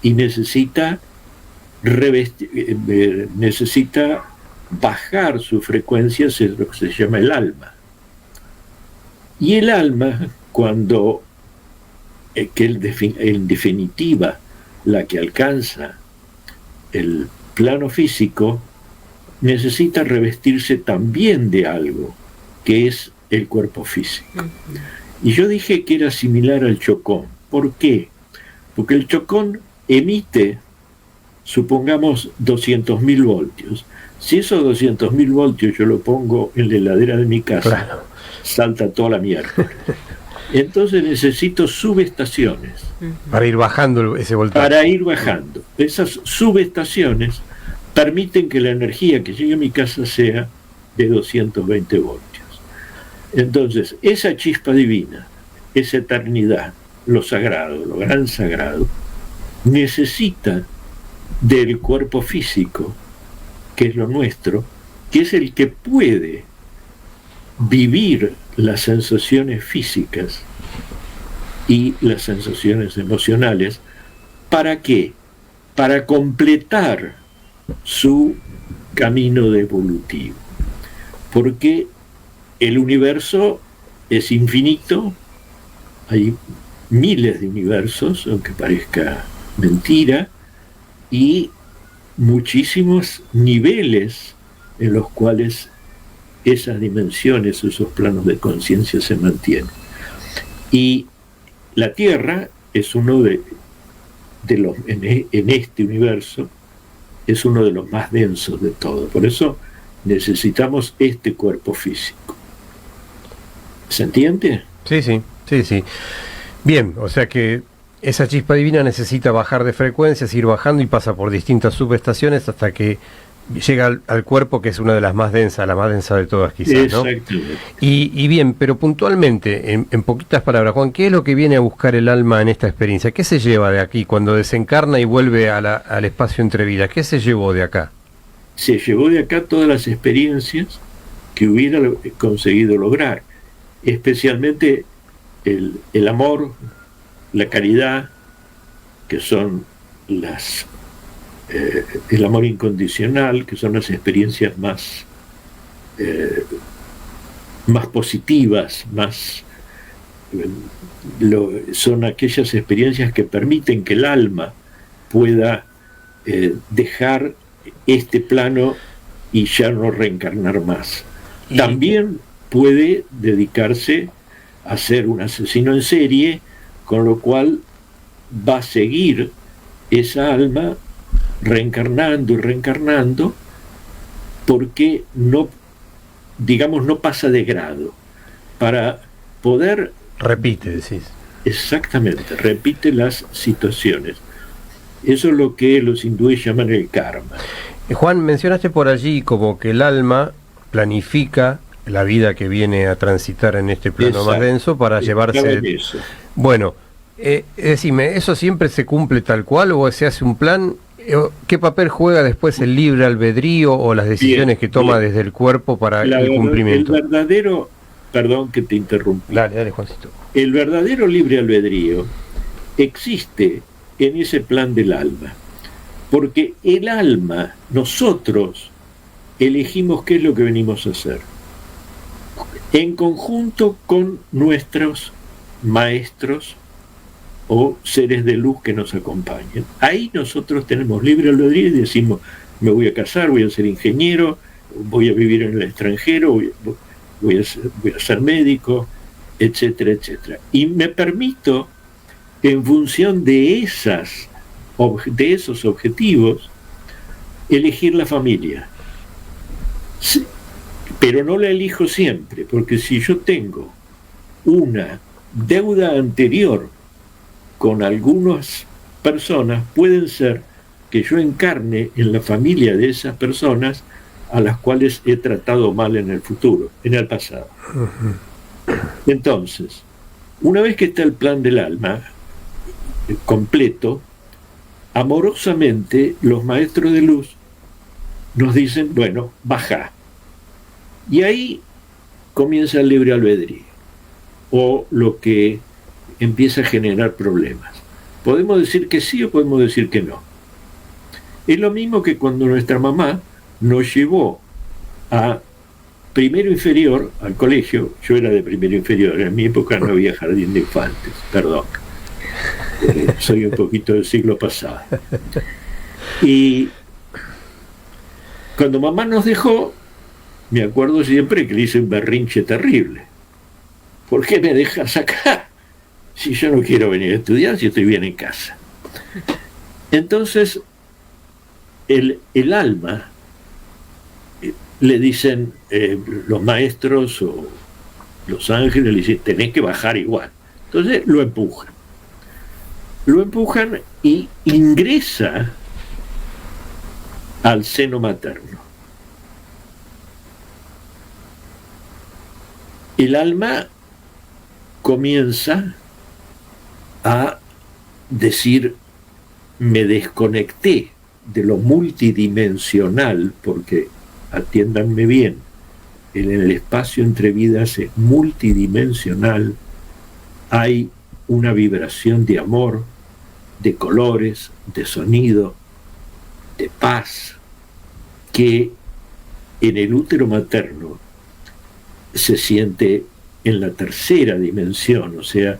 y necesita bajar su frecuencia, es lo que se llama el alma. Y el alma, cuando, en definitiva, la que alcanza el plano físico, necesita revestirse también de algo, que es el cuerpo físico. Y yo dije que era similar al Chocón. ¿Por qué? Porque el Chocón emite, supongamos, 200.000 voltios. Si esos 200.000 voltios yo lo pongo en la heladera de mi casa, claro, salta toda la mierda. Entonces necesito subestaciones. Para ir bajando ese voltaje. Para ir bajando. Esas subestaciones permiten que la energía que llegue a mi casa sea de 220 voltios. Entonces, esa chispa divina, esa eternidad, lo sagrado, lo gran sagrado, necesita del cuerpo físico, que es lo nuestro, que es el que puede vivir las sensaciones físicas y las sensaciones emocionales. ¿Para qué? Para completar su camino evolutivo. Porque el universo es infinito, hay miles de universos, aunque parezca mentira, y muchísimos niveles en los cuales esas dimensiones, esos planos de conciencia se mantienen. Y la Tierra es uno de los, en este universo, es uno de los más densos de todo. Por eso necesitamos este cuerpo físico. ¿Se entiende? Sí. Bien, o sea que esa chispa divina necesita bajar de frecuencias, ir bajando y pasa por distintas subestaciones hasta que llega al cuerpo, que es una de las más densas, la más densa de todas quizás, ¿no? Exactamente. Y bien, pero puntualmente, en poquitas palabras, Juan, ¿qué es lo que viene a buscar el alma en esta experiencia? ¿Qué se lleva de aquí cuando desencarna y vuelve al espacio entre vidas? ¿Qué se llevó de acá? Se llevó de acá todas las experiencias que hubiera conseguido lograr, especialmente el amor, la caridad, que son el amor incondicional, que son las experiencias más positivas, son aquellas experiencias que permiten que el alma pueda dejar este plano y ya no reencarnar más. También puede dedicarse a ser un asesino en serie, con lo cual va a seguir esa alma reencarnando y reencarnando, porque no pasa de grado. Para poder... Repite, decís. Exactamente, repite las situaciones. Eso es lo que los hindúes llaman el karma. Juan, mencionaste por allí como que el alma planifica la vida que viene a transitar en este plano más denso para llevarse... Eso. Bueno, decime, ¿eso siempre se cumple tal cual o se hace un plan? ¿Qué papel juega después el libre albedrío o las decisiones que toma desde el cuerpo para el cumplimiento? El verdadero... Perdón que te interrumpí. Dale, Juancito. El verdadero libre albedrío existe en ese plan del alma, porque el alma, nosotros elegimos qué es lo que venimos a hacer, en conjunto con nuestros maestros o seres de luz que nos acompañan. Ahí nosotros tenemos libre albedrío y decimos, me voy a casar, voy a ser ingeniero, voy a vivir en el extranjero, voy a ser médico, etcétera, etcétera. Y me permito, en función de esos objetivos, elegir la familia. Sí, pero no la elijo siempre, porque si yo tengo una deuda anterior con algunas personas, pueden ser que yo encarne en la familia de esas personas a las cuales he tratado mal en el futuro, en el pasado. Entonces, una vez que está el plan del alma completo, amorosamente los maestros de luz nos dicen, bueno, baja. Y ahí comienza el libre albedrío, o lo que empieza a generar problemas. Podemos decir que sí o podemos decir que no. Es lo mismo que cuando nuestra mamá nos llevó a primero inferior, al colegio. Yo era de primero inferior, en mi época no había jardín de infantes, perdón. Soy un poquito del siglo pasado. Y cuando mamá nos dejó, me acuerdo siempre que le hice un berrinche terrible. ¿Por qué me dejas acá? Si yo no quiero venir a estudiar, si estoy bien en casa. Entonces, el alma, le dicen los maestros o los ángeles, le dicen, tenés que bajar igual. Entonces lo empujan y ingresa al seno materno. El alma comienza a decir, me desconecté de lo multidimensional, porque atiéndanme bien, en el espacio entre vidas es multidimensional, hay una vibración de amor, de colores, de sonido, de paz, que en el útero materno se siente en la tercera dimensión, o sea,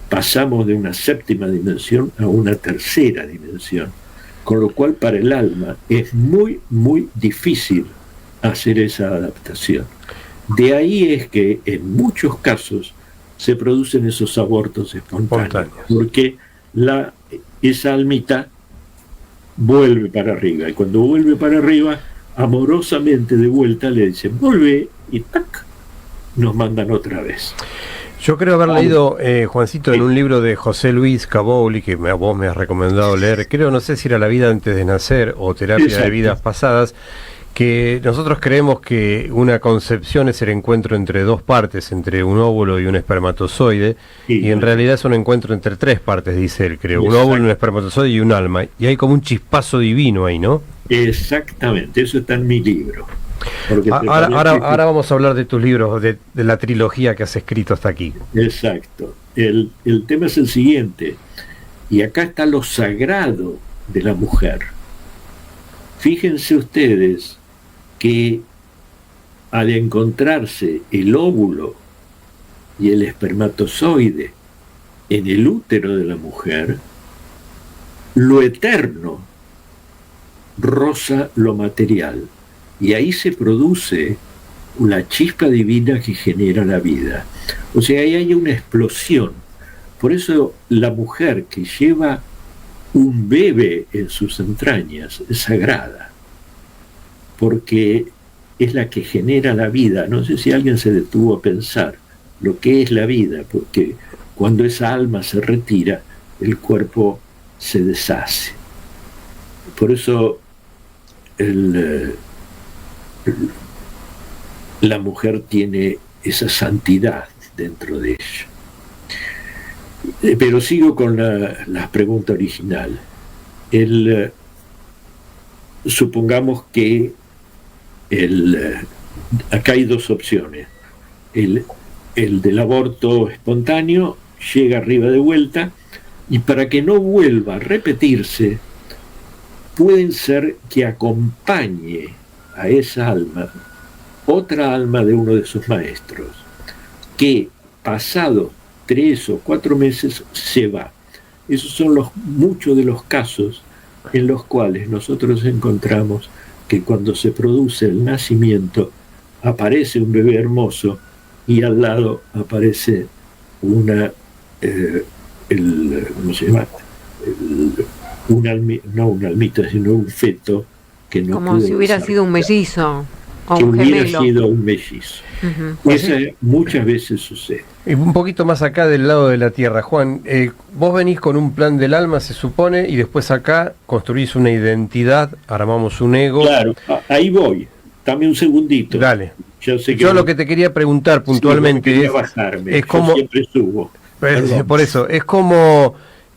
pasamos de una séptima dimensión a una tercera dimensión, con lo cual para el alma es muy, muy difícil hacer esa adaptación. De ahí es que en muchos casos se producen esos abortos espontáneos. Porque esa almita vuelve para arriba, y cuando vuelve para arriba, amorosamente de vuelta le dicen, vuelve, y ¡tac!, nos mandan otra vez. Yo creo haber leído, Juancito, en un libro de José Luis Cabouli, que vos me has recomendado leer, creo, no sé si era La vida antes de nacer o Terapia Exacto. de vidas pasadas, que nosotros creemos que una concepción es el encuentro entre dos partes, entre un óvulo y un espermatozoide, y en realidad es un encuentro entre tres partes, dice él, creo, un óvulo, un espermatozoide y un alma, y hay como un chispazo divino ahí, ¿no? Exactamente, eso está en mi libro. Ahora vamos a hablar de tus libros, de la trilogía que has escrito hasta aquí. Exacto. El tema es el siguiente, y acá está lo sagrado de la mujer. Fíjense ustedes que al encontrarse el óvulo y el espermatozoide en el útero de la mujer, lo eterno roza lo material, y ahí se produce la chispa divina que genera la vida. O sea, ahí hay una explosión. Por eso la mujer que lleva un bebé en sus entrañas es sagrada, porque es la que genera la vida. No sé si alguien se detuvo a pensar lo que es la vida, porque cuando esa alma se retira, el cuerpo se deshace. Por eso la mujer tiene esa santidad dentro de ella. Pero sigo con la pregunta original. Supongamos que acá hay dos opciones. El del aborto espontáneo llega arriba de vuelta, y para que no vuelva a repetirse, pueden ser que acompañe a esa alma otra alma de uno de sus maestros, que pasado 3 o 4 meses se va. Esos son muchos de los casos en los cuales nosotros encontramos que cuando se produce el nacimiento aparece un bebé hermoso y al lado aparece ¿cómo se llama? No una almita, sino un feto que no como si hubiera sido un mellizo o que un hubiera gemelo. sido un mellizo. Eso muchas veces sucede. Y un poquito más acá del lado de la Tierra, Juan, vos venís con un plan del alma, se supone, y después acá construís una identidad, armamos un ego. Claro, ahí voy. Dame un segundito. Dale. Yo lo que te quería preguntar puntualmente es como... siempre subo. Por eso, es como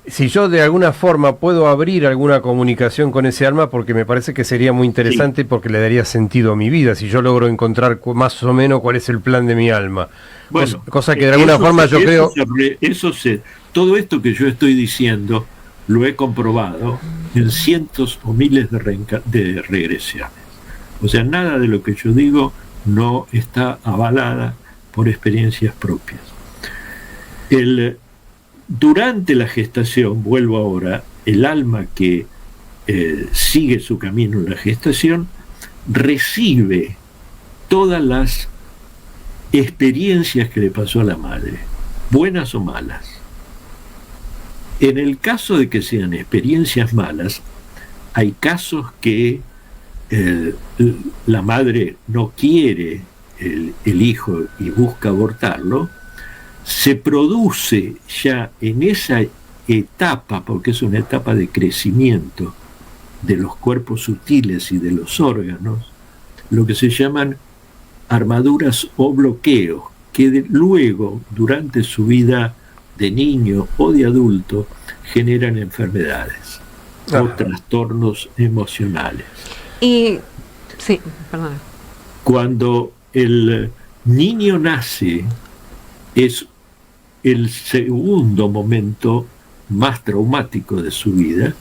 si yo de alguna forma puedo abrir alguna comunicación con ese alma, porque me parece que sería muy interesante, porque le daría sentido a mi vida, si yo logro encontrar más o menos cuál es el plan de mi alma. Bueno, cosa que de alguna forma yo creo... Todo esto que yo estoy diciendo lo he comprobado en cientos o miles de regresiones. O sea, nada de lo que yo digo no está avalada por experiencias propias. Durante la gestación, vuelvo ahora, el alma que sigue su camino en la gestación recibe todas las experiencias que le pasó a la madre, buenas o malas. En el caso de que sean experiencias malas, hay casos que la madre no quiere el hijo y busca abortarlo. Se produce ya en esa etapa, porque es una etapa de crecimiento de los cuerpos sutiles y de los órganos, lo que se llaman armaduras o bloqueos, que luego, durante su vida de niño o de adulto, generan enfermedades o trastornos emocionales. Y, sí, perdón. Cuando el niño nace, es el segundo momento más traumático de su vida,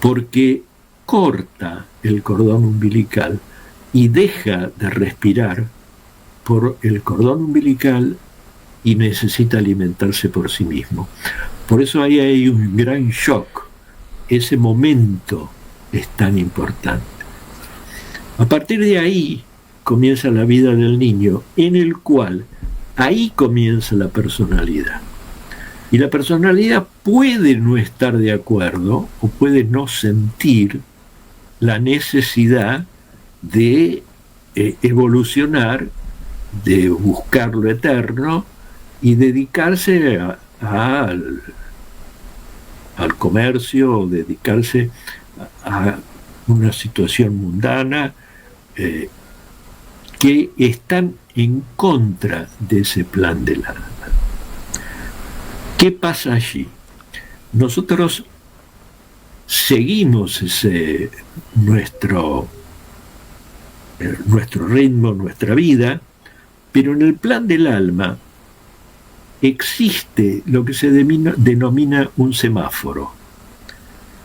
porque corta el cordón umbilical y deja de respirar por el cordón umbilical y necesita alimentarse por sí mismo. Por eso ahí hay un gran shock. Ese momento es tan importante. A partir de ahí comienza la vida del niño, en el cual ahí comienza la personalidad. Y la personalidad puede no estar de acuerdo o puede no sentir la necesidad de evolucionar, de buscar lo eterno y dedicarse al comercio, o dedicarse a una situación mundana que están en contra de ese plan del alma. ¿Qué pasa allí? Nosotros seguimos nuestro ritmo, nuestra vida, pero en el plan del alma existe lo que se denomina un semáforo.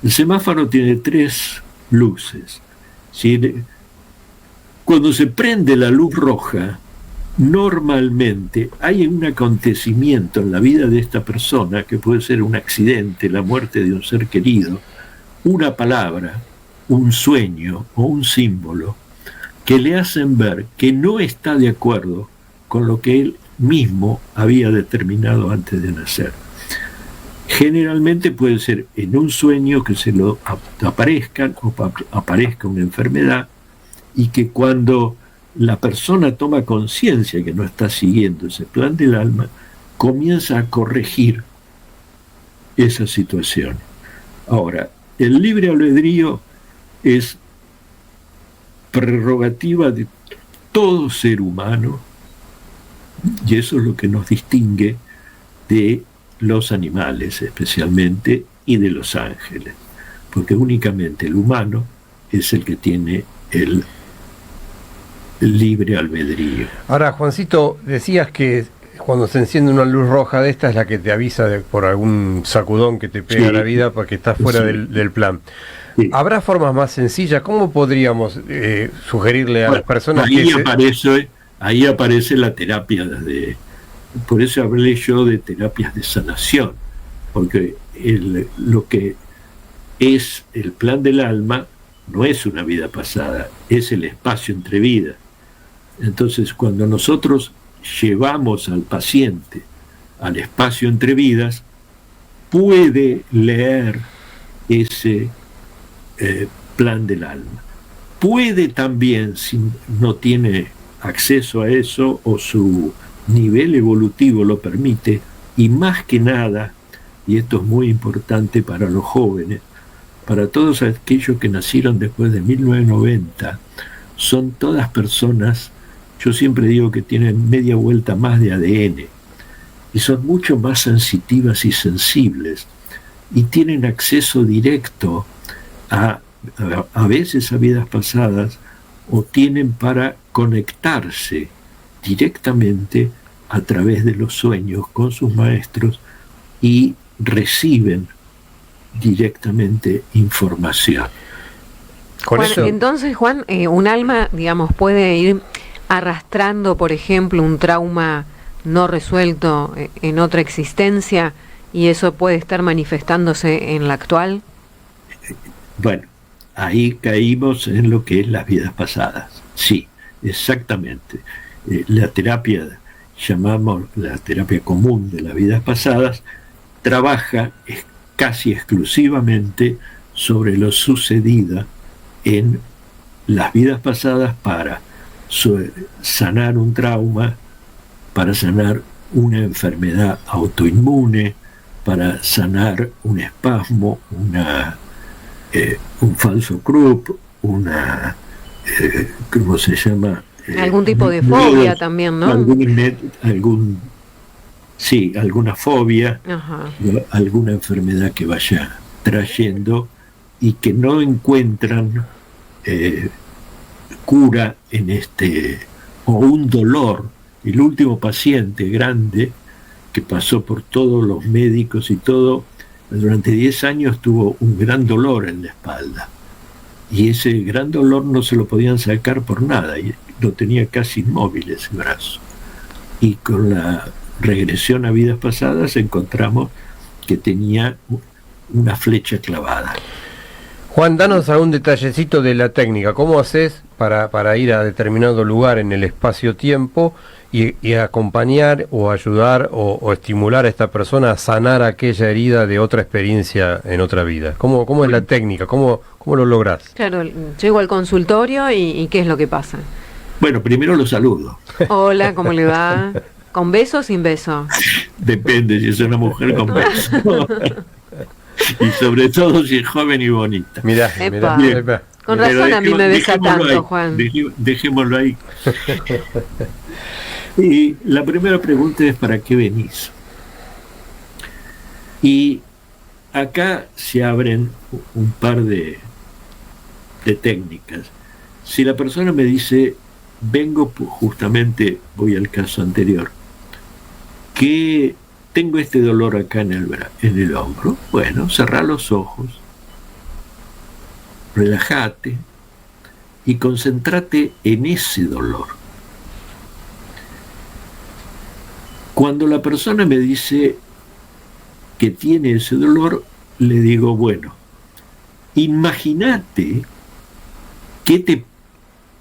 El semáforo tiene 3 luces. Si cuando se prende la luz roja, normalmente hay un acontecimiento en la vida de esta persona, que puede ser un accidente, la muerte de un ser querido, una palabra, un sueño o un símbolo, que le hacen ver que no está de acuerdo con lo que él mismo había determinado antes de nacer. Generalmente puede ser en un sueño que se lo aparezcan o aparezca una enfermedad, y que cuando la persona toma conciencia que no está siguiendo ese plan del alma, comienza a corregir esa situación. Ahora, el libre albedrío es prerrogativa de todo ser humano, y eso es lo que nos distingue de los animales especialmente y de los ángeles, porque únicamente el humano es el que tiene el libre albedrío. Ahora, Juancito, decías que cuando se enciende una luz roja de esta es la que te avisa por algún sacudón que te pega la vida porque estás fuera del plan. Sí. ¿Habrá formas más sencillas? ¿Cómo podríamos sugerirle a las personas ahí aparece la terapia por eso hablé yo de terapias de sanación, porque lo que es el plan del alma no es una vida pasada, es el espacio entre vidas. Entonces, cuando nosotros llevamos al paciente al espacio entre vidas, puede leer ese plan del alma. Puede también, si no tiene acceso a eso o su nivel evolutivo lo permite, y más que nada, y esto es muy importante para los jóvenes, para todos aquellos que nacieron después de 1990, son todas personas, yo siempre digo que tienen media vuelta más de ADN, y son mucho más sensitivas y sensibles, y tienen acceso directo a veces a vidas pasadas, o tienen para conectarse directamente a través de los sueños con sus maestros y reciben directamente información. Juan, entonces, Juan, un alma, digamos, puede ir arrastrando, por ejemplo, un trauma no resuelto en otra existencia, y eso puede estar manifestándose en la actual. Bueno, ahí caímos en lo que es las vidas pasadas. Sí, exactamente. La terapia, llamamos la terapia común de las vidas pasadas, trabaja casi exclusivamente sobre lo sucedido en las vidas pasadas para sanar un trauma, para sanar una enfermedad autoinmune, para sanar un espasmo, un falso Krupp, ¿cómo se llama? Algún tipo de fobia también, ¿no? Alguna fobia, Ajá. alguna enfermedad que vaya trayendo y que no encuentran cura o un dolor. El último paciente grande que pasó por todos los médicos y todo, durante 10 años tuvo un gran dolor en la espalda, y ese gran dolor no se lo podían sacar por nada, y lo tenía casi inmóvil ese brazo. Y con la regresión a vidas pasadas encontramos que tenía una flecha clavada. Juan, danos algún detallecito de la técnica. ¿Cómo haces para ir a determinado lugar en el espacio-tiempo y acompañar o ayudar o estimular a esta persona a sanar aquella herida de otra experiencia en otra vida? ¿Cómo es la técnica? ¿Cómo lo lográs? Claro, llego al consultorio y ¿qué es lo que pasa? Bueno, primero lo saludo. Hola, ¿cómo le va? ¿Con beso o sin beso? Depende, si es una mujer con beso. Y sobre todo si es joven y bonita. Mirá. Con razón a mí me besa tanto, Juan. Dejémoslo ahí. Y la primera pregunta es: ¿para qué venís? Y acá se abren un par de técnicas. Si la persona me dice, vengo justamente, voy al caso anterior, que tengo este dolor acá en el hombro, bueno, cerrá los ojos, relájate, y concéntrate en ese dolor. Cuando la persona me dice que tiene ese dolor, le digo, bueno, imagínate qué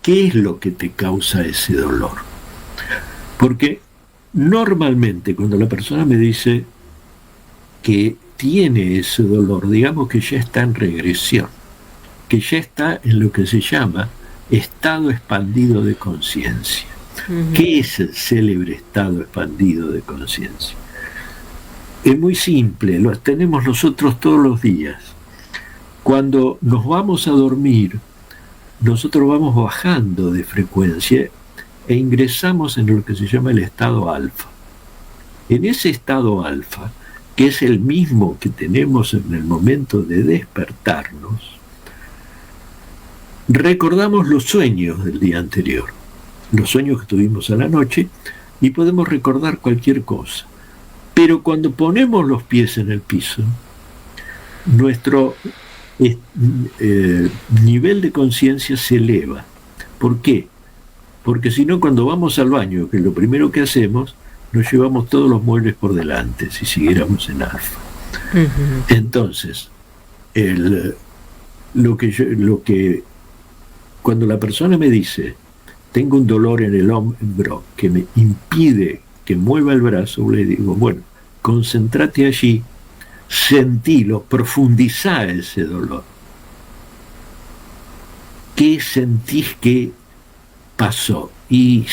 es lo que te causa ese dolor. Porque normalmente cuando la persona me dice que tiene ese dolor, digamos que ya está en regresión, que ya está en lo que se llama estado expandido de conciencia. ¿Qué es el célebre estado expandido de conciencia? Es muy simple, lo tenemos nosotros todos los días. Cuando nos vamos a dormir, nosotros vamos bajando de frecuencia e ingresamos en lo que se llama el estado alfa. En ese estado alfa, que es el mismo que tenemos en el momento de despertarnos, recordamos los sueños del día anterior, los sueños que tuvimos a la noche, y podemos recordar cualquier cosa. Pero cuando ponemos los pies en el piso, nuestro nivel de conciencia se eleva. ¿Por qué? Porque si no, cuando vamos al baño, que es lo primero que hacemos, nos llevamos todos los muebles por delante, si siguiéramos en alfa. Entonces, cuando la persona me dice, tengo un dolor en el hombro que me impide que mueva el brazo, le digo, bueno, concéntrate allí, sentilo, profundizá ese dolor. ¿Qué sentís que pasó? ¿Y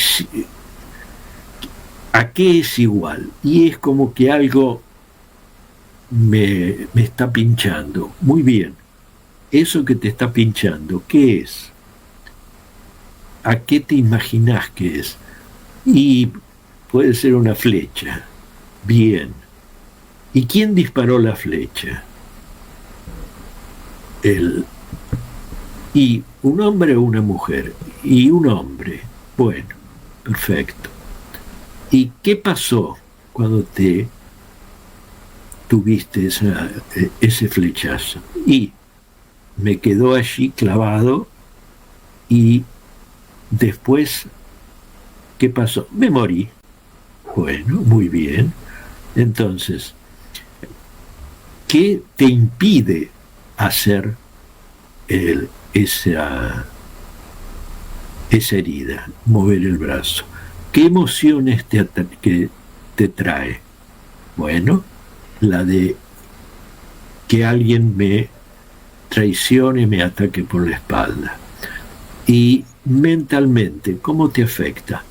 a qué es igual? Y es como que algo me está pinchando. Muy bien. Eso que te está pinchando, ¿qué es? ¿A qué te imaginás que es? Y puede ser una flecha. Bien. ¿Y quién disparó la flecha? ¿Y un hombre o una mujer? Y un hombre. Bueno, perfecto. ¿Y qué pasó cuando tuviste ese flechazo? Y me quedó allí clavado, y después, ¿qué pasó? Me morí. Bueno, muy bien. Entonces, ¿qué te impide hacer esa herida, mover el brazo? ¿Qué emociones te trae? Bueno, la de que alguien me traicione, me ataque por la espalda. Y mentalmente, ¿cómo te afecta?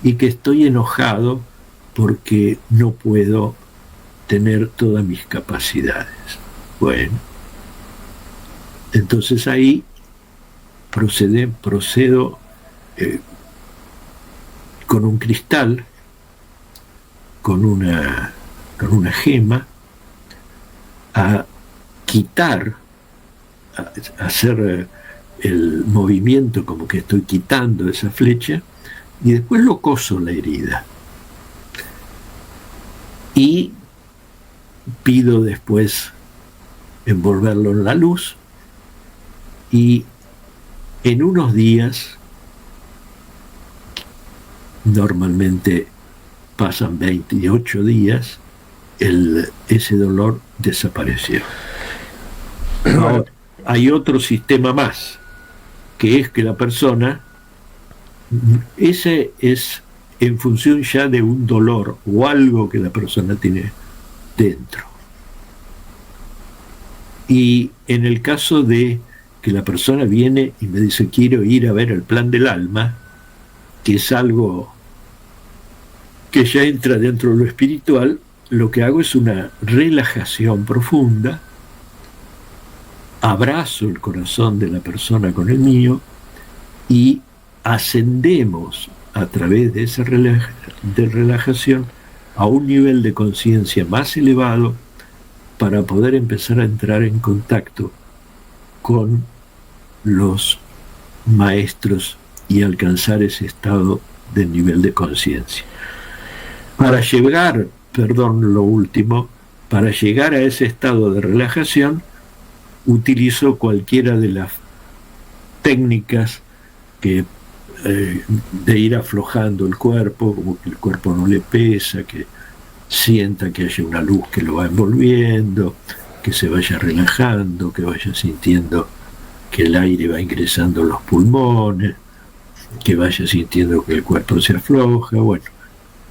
Y que estoy enojado porque no puedo tener todas mis capacidades. Bueno, entonces ahí procedo con un cristal, con una gema, a quitar, a hacer el movimiento como que estoy quitando esa flecha, y después lo coso la herida. Y pido después envolverlo en la luz, y en unos días, normalmente pasan 28 días, ese dolor desapareció. Ahora, hay otro sistema más, que es que la persona, ese es en función ya de un dolor o algo que la persona tiene dentro. Y en el caso de que la persona viene y me dice, quiero ir a ver el plan del alma, que es algo que ya entra dentro de lo espiritual, lo que hago es una relajación profunda, abrazo el corazón de la persona con el mío y ascendemos a través de esa relajación a un nivel de conciencia más elevado para poder empezar a entrar en contacto con los maestros y alcanzar ese estado de nivel de conciencia. Para llegar, lo último, para llegar a ese estado de relajación, utilizo cualquiera de las técnicas que de ir aflojando el cuerpo, como que el cuerpo no le pesa, que sienta que haya una luz que lo va envolviendo, que se vaya relajando, que vaya sintiendo que el aire va ingresando en los pulmones, que vaya sintiendo que el cuerpo se afloja, bueno,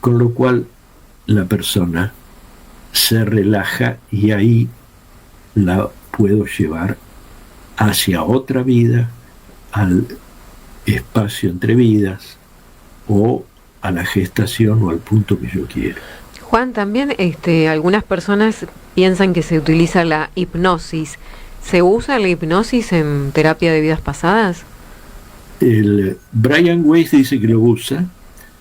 con lo cual la persona se relaja y ahí la puedo llevar hacia otra vida, al espacio entre vidas o a la gestación o al punto que yo quiero. Juan, también algunas personas piensan que se utiliza la hipnosis. ¿Se usa la hipnosis en terapia de vidas pasadas? El Brian Weiss dice que lo usa.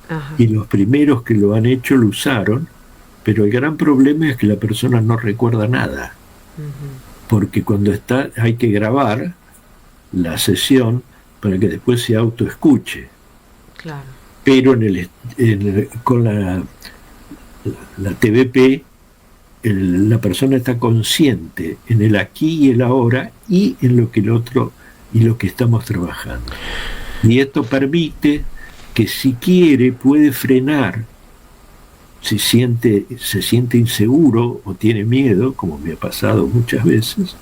Ajá. Y los primeros que lo han hecho lo usaron, pero el gran problema es que la persona no recuerda nada. Uh-huh. Porque cuando está hay que grabar la sesión para que después se autoescuche. Claro. Pero con la TVP la persona está consciente en el aquí y el ahora y en lo que el otro y lo que estamos trabajando. Y esto permite que si quiere puede frenar, si se siente inseguro o tiene miedo, como me ha pasado muchas veces,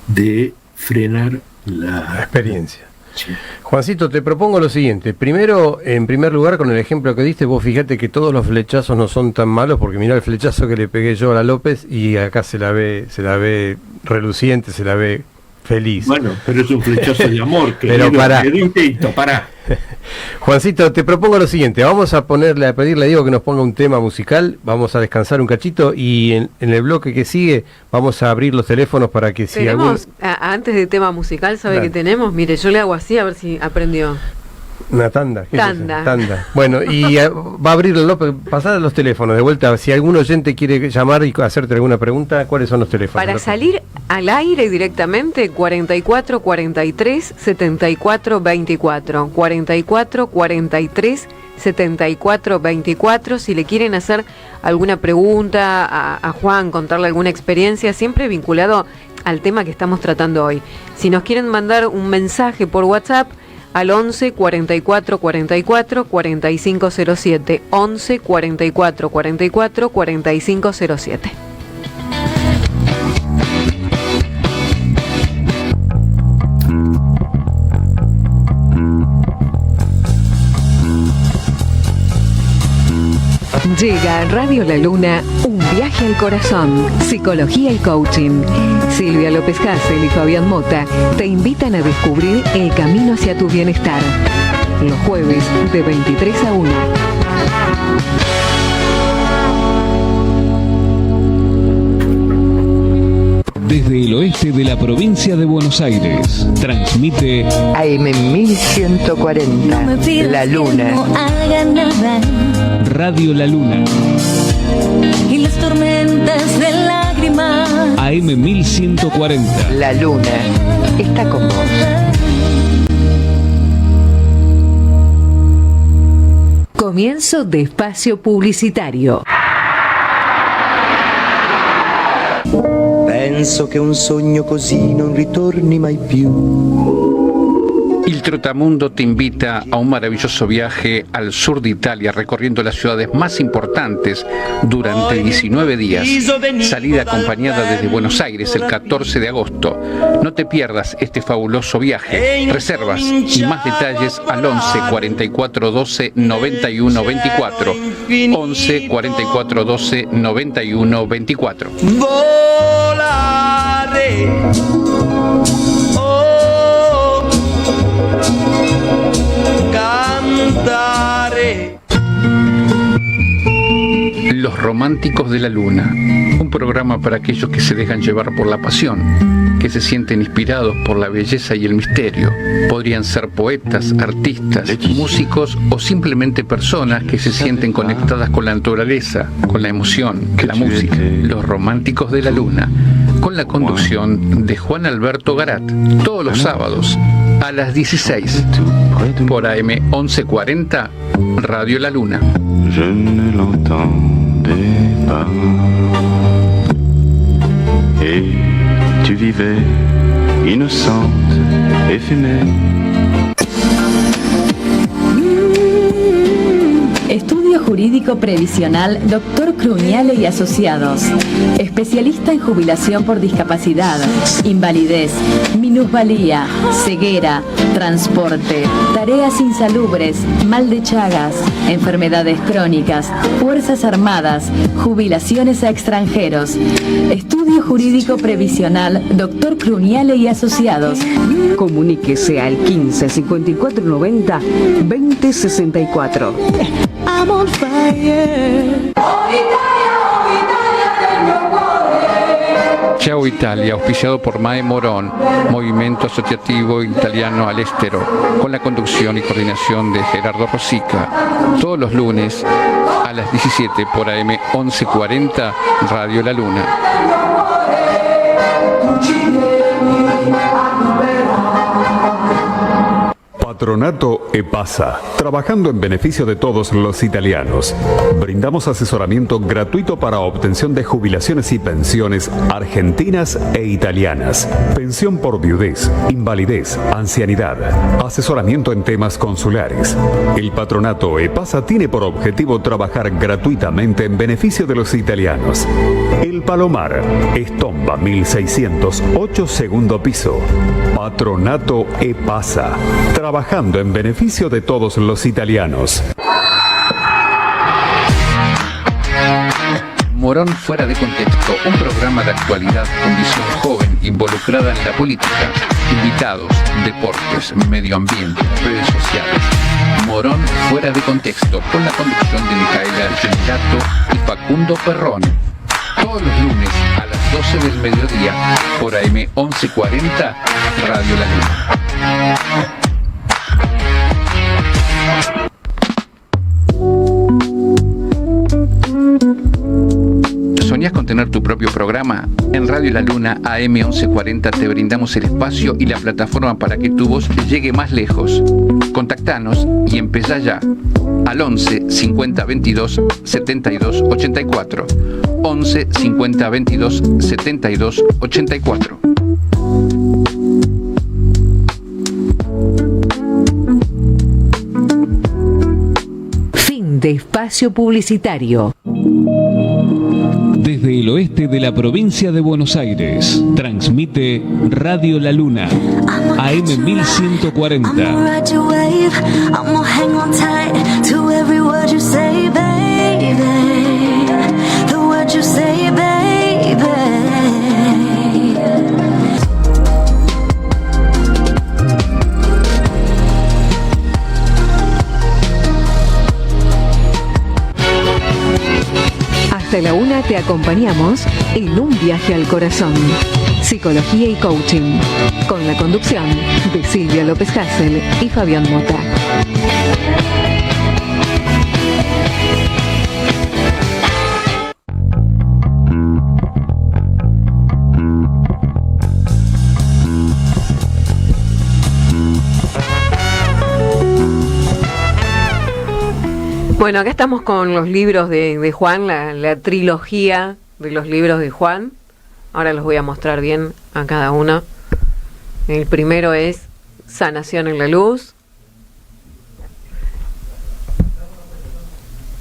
de frenar la experiencia. Sí. Juancito, te propongo lo siguiente. Primero, en primer lugar, con el ejemplo que diste, vos fíjate que todos los flechazos no son tan malos, porque mirá el flechazo que le pegué yo a la López y acá se la ve reluciente, se la ve feliz. Bueno, pero es un flechazo de amor. Pero pará. Pará. Juancito, te propongo lo siguiente. Vamos a pedirle a Diego que nos ponga un tema musical. Vamos a descansar un cachito y en el bloque que sigue vamos a abrir los teléfonos para que si algún... Antes del tema musical, ¿sabe Dale. qué tenemos? Mire, yo le hago así a ver si aprendió. Una tanda. ¿Qué Tanda. es eso? Tanda. Bueno, y va a abrir López, pasar los teléfonos de vuelta. Si algún oyente quiere llamar y hacerte alguna pregunta, ¿cuáles son los teléfonos? Para López? salir al aire directamente, 44 43 74 24. 44 43 74 24. Si le quieren hacer alguna pregunta a Juan, contarle alguna experiencia, siempre vinculado al tema que estamos tratando hoy. Si nos quieren mandar un mensaje por WhatsApp, al 11 44 44 4507, 11 44 44 4507. Llega a Radio La Luna un viaje al corazón, psicología y coaching. Silvia López Hassel y Fabián Mota te invitan a descubrir el camino hacia tu bienestar. Los jueves de 23 a 1. Desde el oeste de la provincia de Buenos Aires, transmite AM 1140, La Luna. Radio La Luna. Y las tormentas de lágrimas. AM 1140. La Luna está con vos. Comienzo de espacio publicitario. Penso che un sogno così non ritorni mai più. Il Trotamundo te invita a un maravilloso viaje al sur de Italia, recorriendo las ciudades más importantes durante 19 días. Salida acompañada desde Buenos Aires el 14 de agosto. No te pierdas este fabuloso viaje. Reservas y más detalles al 11 44 12 91 24. 11 44 12 91 24. Volare. Los Románticos de la Luna, un programa para aquellos que se dejan llevar por la pasión, que se sienten inspirados por la belleza y el misterio. Podrían ser poetas, artistas, músicos o simplemente personas que se sienten conectadas con la naturaleza, con la emoción, la música. Los Románticos de la Luna, con la conducción de Juan Alberto Garat, todos los sábados a las 16 por AM 1140 Radio La Luna. Je ne l'entendais pas. Et tu vivais innocente, éphémère. Jurídico Previsional Dr. Cruñale y Asociados. Especialista en jubilación por discapacidad, invalidez, minusvalía, ceguera, transporte, tareas insalubres, mal de Chagas, enfermedades crónicas, fuerzas armadas, jubilaciones a extranjeros. Estudio Jurídico Previsional Dr. Cruñale y Asociados. Comuníquese al 15 54 90 20 64. I'm on fire. Ciao Italia, auspiciado por Mae Morón, Movimiento Asociativo Italiano al Estero, con la conducción y coordinación de Gerardo Rosica, todos los lunes a las 17 por AM 1140, Radio La Luna. Patronato EPASA, trabajando en beneficio de todos los italianos. Brindamos asesoramiento gratuito para obtención de jubilaciones y pensiones argentinas e italianas. Pensión por viudez, invalidez, ancianidad. Asesoramiento en temas consulares. El Patronato EPASA tiene por objetivo trabajar gratuitamente en beneficio de los italianos. El Palomar, Estomba 1608, segundo piso. Patronato EPASA, trabajando en beneficio de todos los italianos. Morón fuera de contexto, un programa de actualidad con visión joven involucrada en la política, invitados, deportes, medio ambiente, redes sociales. Morón fuera de contexto, con la conducción de Micaela Generato y Facundo Perrón. Todos los lunes a las 12 del mediodía por AM 1140, Radio La Luna. ¿Soñás con tener tu propio programa? En Radio La Luna AM 1140 te brindamos el espacio y la plataforma para que tu voz llegue más lejos. Contactanos y empezá ya al 11 50 22 72 84. 11 50 22 72 84. Fin de espacio publicitario. Desde el oeste de la provincia de Buenos Aires, transmite Radio La Luna, AM 1140. Hasta la 1 te acompañamos en un viaje al corazón. Psicología y coaching. Con la conducción de Silvia López Hassel y Fabián Mota. Bueno, acá estamos con los libros de Juan, la trilogía de los libros de Juan. Ahora los voy a mostrar bien a cada uno. El primero es Sanación en la Luz.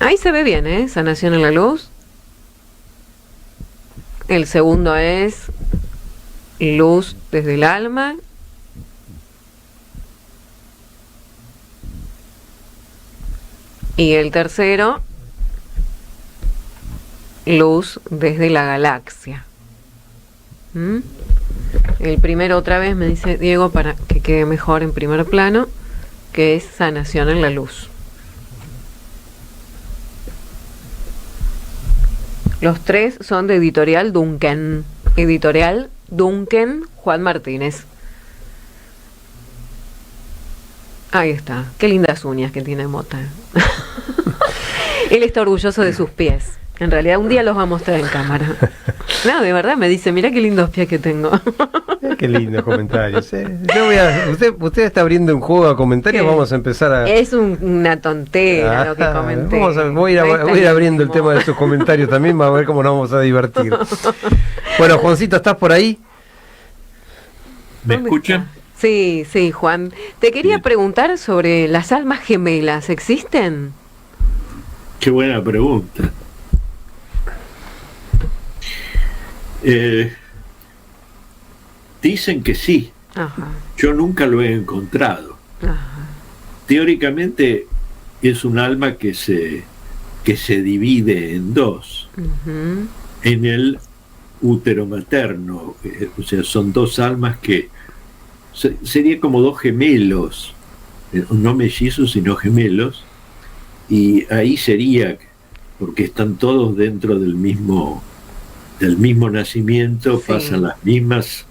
Ahí se ve bien, ¿eh? Sanación en la Luz. El segundo es Luz desde el alma. Y el tercero, Luz desde la galaxia. El primero otra vez me dice Diego para que quede mejor en primer plano, que es Sanación en la Luz. Los tres son de Editorial Duncan. Editorial Duncan, Juan Martínez. Ahí está. Qué lindas uñas que tiene Mota. Él está orgulloso de sus pies. En realidad un día los va a mostrar en cámara. No, de verdad me dice, mira qué lindos pies que tengo. Qué lindo comentario. Usted está abriendo un juego de comentarios. ¿Qué? Vamos a empezar a... Es una tontera lo que comenté. Voy a ir abriendo el tema de sus comentarios también. Vamos a ver cómo nos vamos a divertir. Bueno, Juancito, ¿estás por ahí? ¿Me escuchan? Sí, Juan. Te quería preguntar sobre las almas gemelas. ¿Existen? Qué buena pregunta. Dicen que sí. Ajá. Yo nunca lo he encontrado. Ajá. Teóricamente es un alma que se divide en dos. Uh-huh. En el útero materno, o sea, son dos almas que sería como dos gemelos, no mellizos sino gemelos, y ahí sería, porque están todos dentro del mismo nacimiento, sí. Pasan las mismas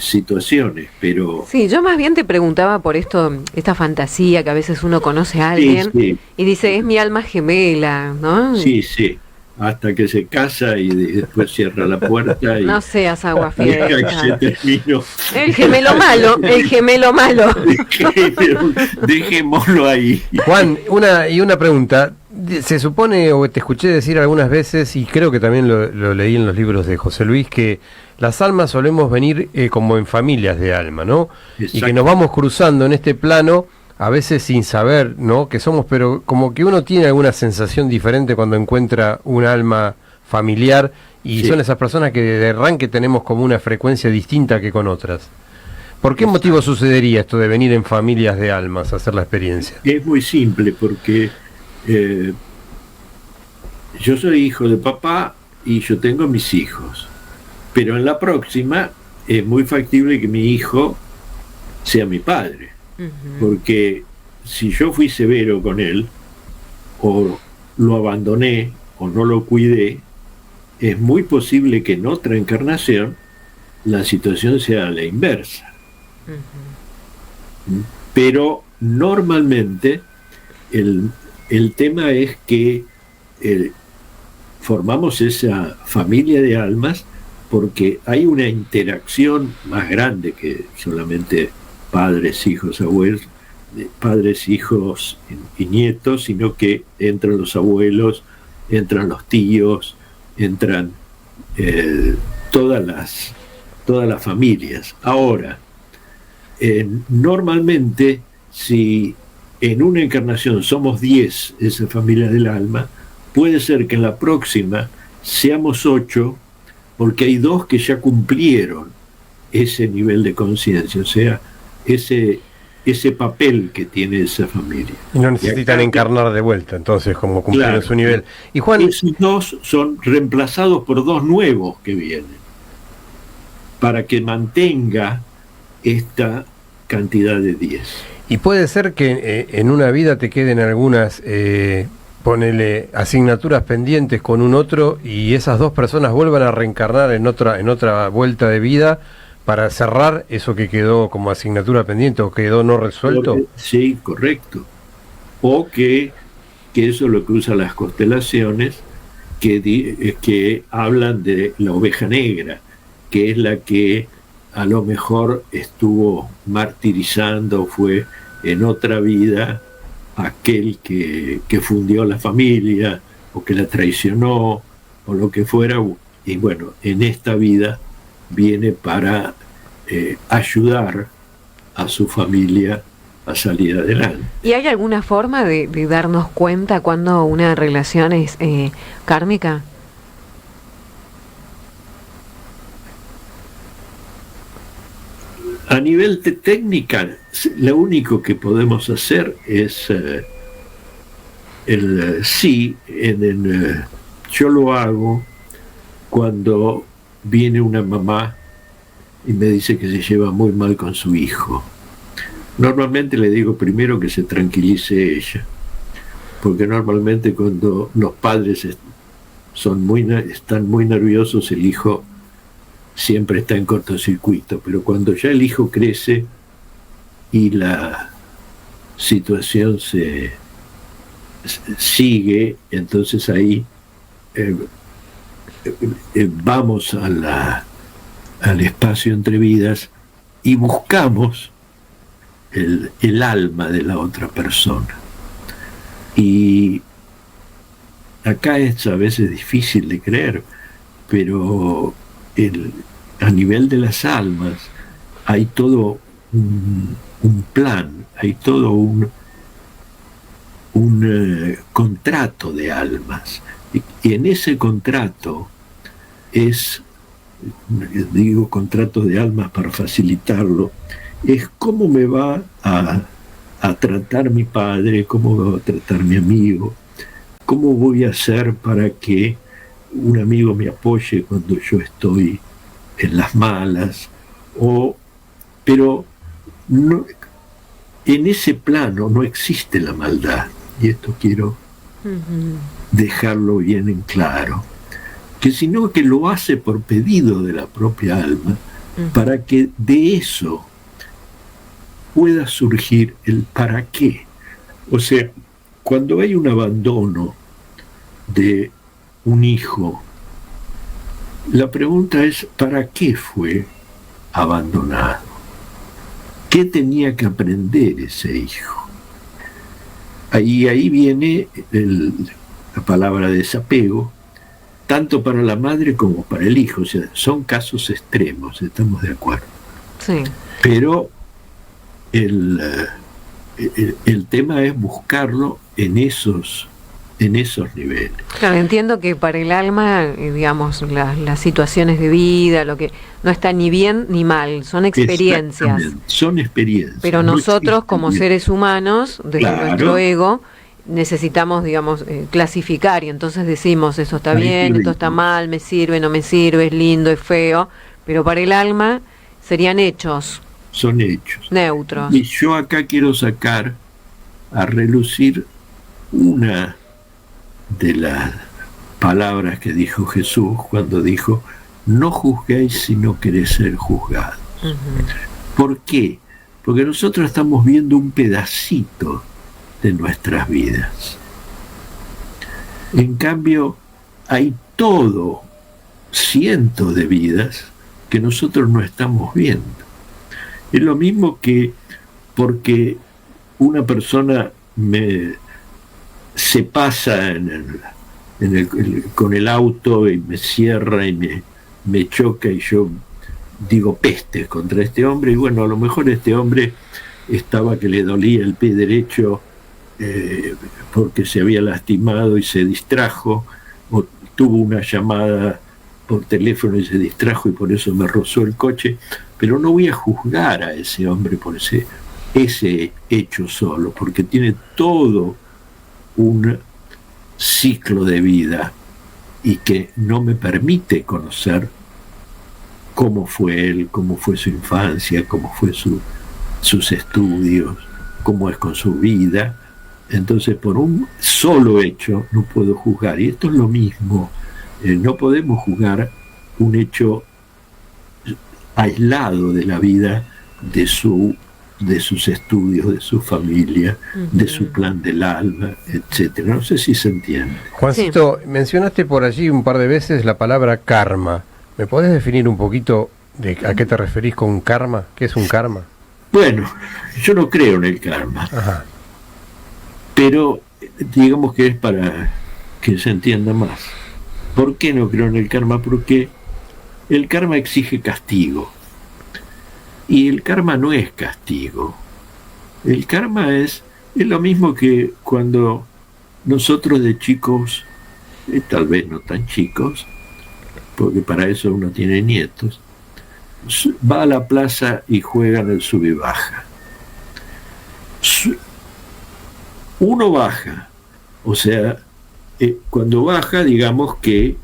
situaciones, pero... Sí, yo más bien te preguntaba por esta fantasía que a veces uno conoce a alguien, sí, sí. Y dice, es mi alma gemela, ¿no? Sí, sí, hasta que se casa y después cierra la puerta y... No seas aguafiera. El gemelo malo. Dejémoslo ahí. Juan, una pregunta. Se supone, o te escuché decir algunas veces, y creo que también lo leí en los libros de José Luis, que las almas solemos venir como en familias de alma, ¿no? Exacto. Y que nos vamos cruzando en este plano, a veces sin saber, ¿no? Que somos, pero como que uno tiene alguna sensación diferente cuando encuentra un alma familiar, y sí. Son esas personas que de arranque tenemos como una frecuencia distinta que con otras. ¿Por qué motivo sucedería esto de venir en familias de almas a hacer la experiencia? Es muy simple, porque... yo soy hijo de papá y yo tengo mis hijos, pero en la próxima es muy factible que mi hijo sea mi padre, porque si yo fui severo con él o lo abandoné o no lo cuidé, es muy posible que en otra encarnación la situación sea la inversa. Pero normalmente el tema es que formamos esa familia de almas porque hay una interacción más grande que solamente padres, hijos, abuelos, padres, hijos y nietos, sino que entran los abuelos, entran los tíos, entran todas las familias. Ahora, normalmente, si en una encarnación somos 10, esa familia del alma, puede ser que en la próxima seamos 8, porque hay 2 que ya cumplieron ese nivel de conciencia, o sea, ese papel que tiene esa familia. Y no necesitan encarnar de vuelta, entonces, como cumplieron claro, su nivel. Y Juan, esos 2 son reemplazados por 2 nuevos que vienen, para que mantenga esta cantidad de 10. Y puede ser que en una vida te queden algunas, ponele, asignaturas pendientes con un otro y esas 2 personas vuelvan a reencarnar en otra vuelta de vida para cerrar eso que quedó como asignatura pendiente o quedó no resuelto. Sí, correcto. O que eso es lo que usan las constelaciones, que hablan de la oveja negra, que es la que a lo mejor estuvo martirizando, fue en otra vida aquel que fundió la familia o que la traicionó o lo que fuera, y bueno, en esta vida viene para ayudar a su familia a salir adelante. ¿Y hay alguna forma de darnos cuenta cuando una relación es kármica? A nivel de técnica, lo único que podemos hacer es yo lo hago cuando viene una mamá y me dice que se lleva muy mal con su hijo. Normalmente le digo primero que se tranquilice ella, porque normalmente cuando los padres están muy nerviosos, el hijo siempre está en cortocircuito, pero cuando ya el hijo crece y la situación se sigue, entonces ahí vamos al espacio entre vidas y buscamos el alma de la otra persona. Y acá es a veces difícil de creer, pero a nivel de las almas hay todo un plan, hay todo un contrato de almas. Y en ese contrato digo contrato de almas para facilitarlo, es cómo me va a tratar mi padre, cómo me va a tratar mi amigo, cómo voy a hacer para que un amigo me apoye cuando yo estoy en las malas, pero no, en ese plano no existe la maldad, y esto quiero dejarlo bien en claro, que sino que lo hace por pedido de la propia alma, para que de eso pueda surgir el para qué. O sea, cuando hay un abandono de un hijo, la pregunta es ¿para qué fue abandonado? ¿Qué tenía que aprender ese hijo? Ahí viene la palabra desapego, tanto para la madre como para el hijo. O sea, son casos extremos, estamos de acuerdo. Sí. Pero el tema es buscarlo en esos niveles. Claro, entiendo que para el alma, digamos, las situaciones de vida, lo que no está ni bien ni mal, son experiencias. Son experiencias. Pero nosotros, como seres humanos, desde nuestro ego, necesitamos, digamos, clasificar, y entonces decimos, esto está bien, esto está mal, me sirve, no me sirve, es lindo, es feo, pero para el alma serían hechos. Son hechos. Neutros. Y yo acá quiero sacar a relucir una de las palabras que dijo Jesús cuando dijo: no juzguéis si no queréis ser juzgados. ¿Por qué? Porque nosotros estamos viendo un pedacito de nuestras vidas. En cambio, hay cientos de vidas que nosotros no estamos viendo. Es lo mismo que porque una persona se pasa con el auto y me cierra y me choca, y yo digo pestes contra este hombre, y bueno, a lo mejor este hombre estaba que le dolía el pie derecho porque se había lastimado y se distrajo, o tuvo una llamada por teléfono y se distrajo y por eso me rozó el coche, pero no voy a juzgar a ese hombre por ese hecho solo, porque tiene todo un ciclo de vida y que no me permite conocer cómo fue él, cómo fue su infancia, cómo fue sus estudios, cómo es con su vida. Entonces, por un solo hecho no puedo juzgar, y esto es lo mismo. No podemos juzgar un hecho aislado de la vida de sus estudios, de su familia, de su plan del alma, etcétera. No sé si se entiende. Juancito, mencionaste por allí un par de veces la palabra karma. ¿Me podés definir un poquito a qué te referís con karma? ¿Qué es un karma? Bueno, yo no creo en el karma. Ajá. Pero digamos que es para que se entienda más. ¿Por qué no creo en el karma? Porque el karma exige castigo. Y el karma no es castigo. El karma es lo mismo que cuando nosotros de chicos, tal vez no tan chicos, porque para eso uno tiene nietos, va a la plaza y juega en el sub y baja. Uno baja, o sea, cuando baja, digamos que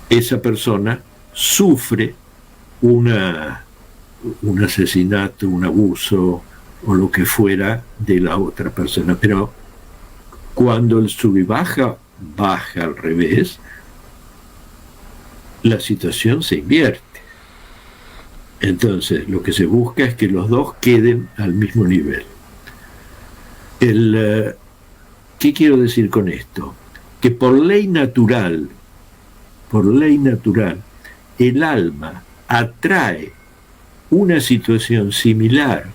esa persona sufre un asesinato, un abuso o lo que fuera de la otra persona, pero cuando el sub y baja al revés, la situación se invierte. Entonces lo que se busca es que los dos queden al mismo nivel. ¿Qué quiero decir con esto? Que por ley natural, el alma atrae una situación similar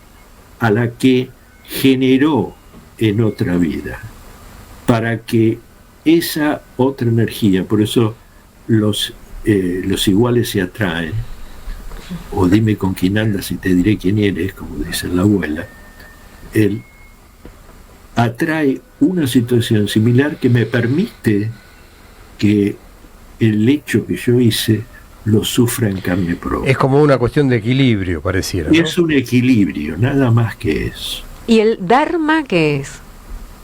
a la que generó en otra vida, para que esa otra energía, por eso los iguales se atraen, o dime con quién andas y te diré quién eres, como dice la abuela, él atrae una situación similar que me permite que el hecho que yo hice lo sufra en carne propia. Es como una cuestión de equilibrio, pareciera, ¿no? Es un equilibrio, nada más que eso. ¿Y el Dharma qué es?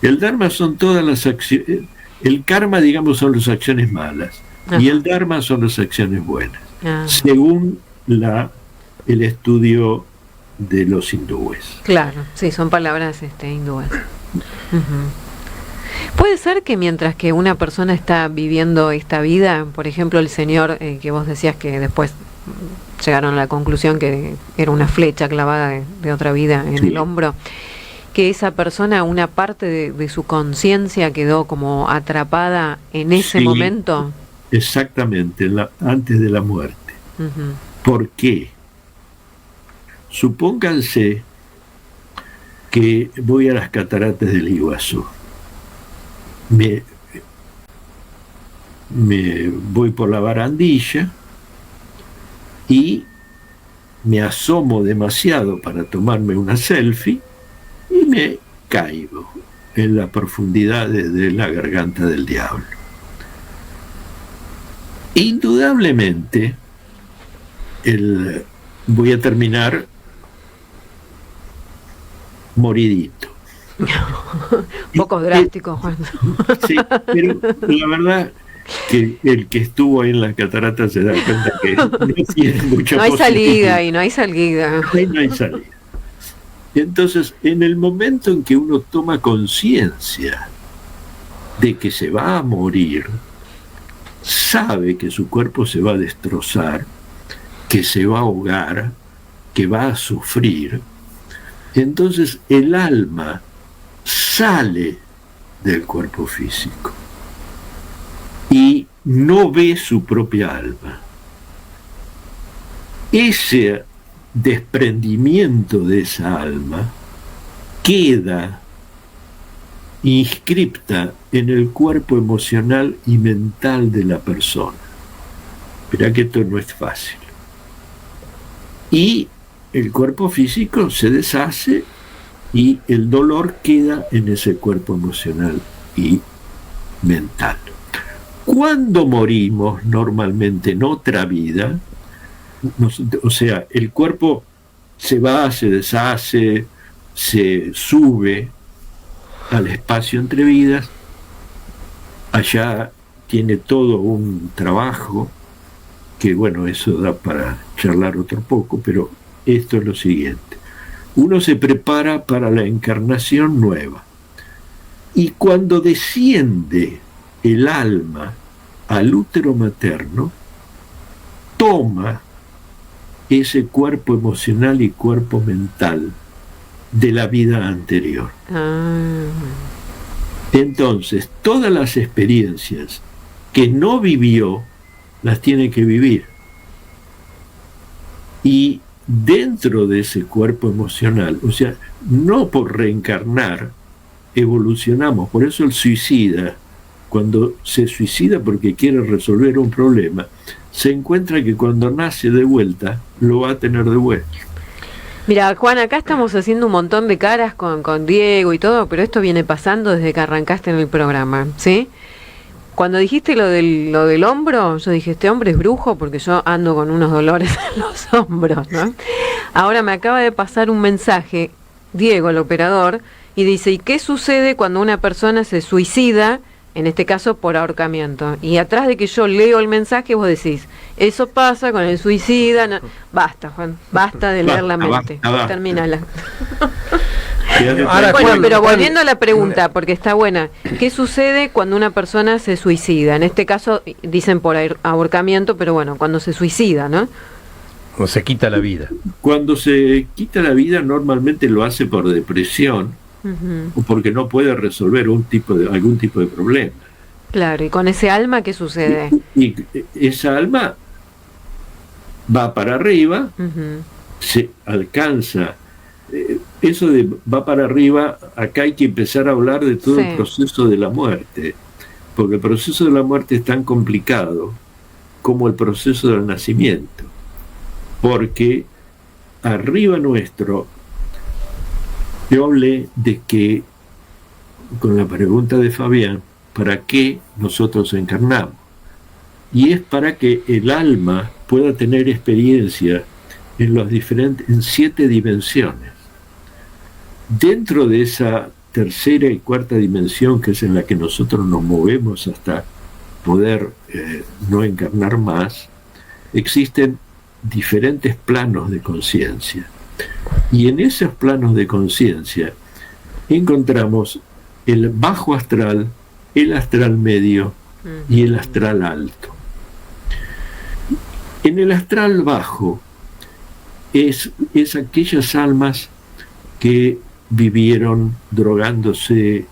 El Dharma son todas las acciones. El karma, digamos, son las acciones malas. Ajá. Y el Dharma son las acciones buenas. Según el estudio de los hindúes. Claro, sí, son palabras hindúes. Puede ser que mientras que una persona está viviendo esta vida, por ejemplo, el señor que vos decías que después llegaron a la conclusión que era una flecha clavada de otra vida en el hombro, que esa persona, una parte de su conciencia quedó como atrapada en ese momento. Exactamente, antes de la muerte. ¿Por qué? Supónganse que voy a las cataratas del Iguazú. Me voy por la barandilla y me asomo demasiado para tomarme una selfie y me caigo en las profundidades de la garganta del diablo. Indudablemente, voy a terminar moridito. Un poco drástico, Juan. Sí, pero la verdad que el que estuvo ahí en las cataratas se da cuenta que no tiene mucha no hay salida y no hay salida. No hay salida. Entonces, en el momento en que uno toma conciencia de que se va a morir, sabe que su cuerpo se va a destrozar, que se va a ahogar, que va a sufrir, entonces el alma sale del cuerpo físico y no ve su propia alma. Ese desprendimiento de esa alma queda inscripta en el cuerpo emocional y mental de la persona. Mirá que esto no es fácil. Y el cuerpo físico se deshace y el dolor queda en ese cuerpo emocional y mental. Cuando morimos normalmente en otra vida, o sea, el cuerpo se va, se deshace, se sube al espacio entre vidas, allá tiene todo un trabajo que, bueno, eso da para charlar otro poco, pero esto es lo siguiente. Uno se prepara para la encarnación nueva y cuando desciende el alma al útero materno, toma ese cuerpo emocional y cuerpo mental de la vida anterior. Entonces, todas las experiencias que no vivió, las tiene que vivir. Y dentro de ese cuerpo emocional, o sea, no por reencarnar, evolucionamos. Por eso el suicida, cuando se suicida porque quiere resolver un problema, se encuentra que cuando nace de vuelta, lo va a tener de vuelta. Mira, Juan, acá estamos haciendo un montón de caras con Diego y todo, pero esto viene pasando desde que arrancaste en el programa, ¿sí? Cuando dijiste lo del hombro, yo dije, este hombre es brujo porque yo ando con unos dolores en los hombros, ¿no? Ahora me acaba de pasar un mensaje, Diego, el operador, y dice, ¿y qué sucede cuando una persona se suicida, en este caso por ahorcamiento? Y atrás de que yo leo el mensaje, vos decís, eso pasa con el suicida. No. Basta, Juan, basta de leer la mente. Termínala. Ahora, bueno, pero volviendo a la pregunta, porque está buena, ¿qué sucede cuando una persona se suicida? En este caso dicen por ahorcamiento, pero bueno, cuando se suicida, ¿no? O se quita la vida. Cuando se quita la vida normalmente lo hace por depresión o porque no puede resolver algún tipo de problema. Claro, ¿y con ese alma qué sucede? Y esa alma va para arriba, se alcanza. Eso de va para arriba, acá hay que empezar a hablar de todo el proceso de la muerte, porque el proceso de la muerte es tan complicado como el proceso del nacimiento, porque arriba nuestro Yo hablé de que, con la pregunta de Fabián, ¿para qué nosotros encarnamos? Y es para que el alma pueda tener experiencia en 7 dimensiones. Dentro de esa tercera y cuarta dimensión, que es en la que nosotros nos movemos hasta poder no encarnar más, existen diferentes planos de conciencia. Y en esos planos de conciencia encontramos el bajo astral, el astral medio y el astral alto. En el astral bajo es aquellas almas que vivieron drogándose,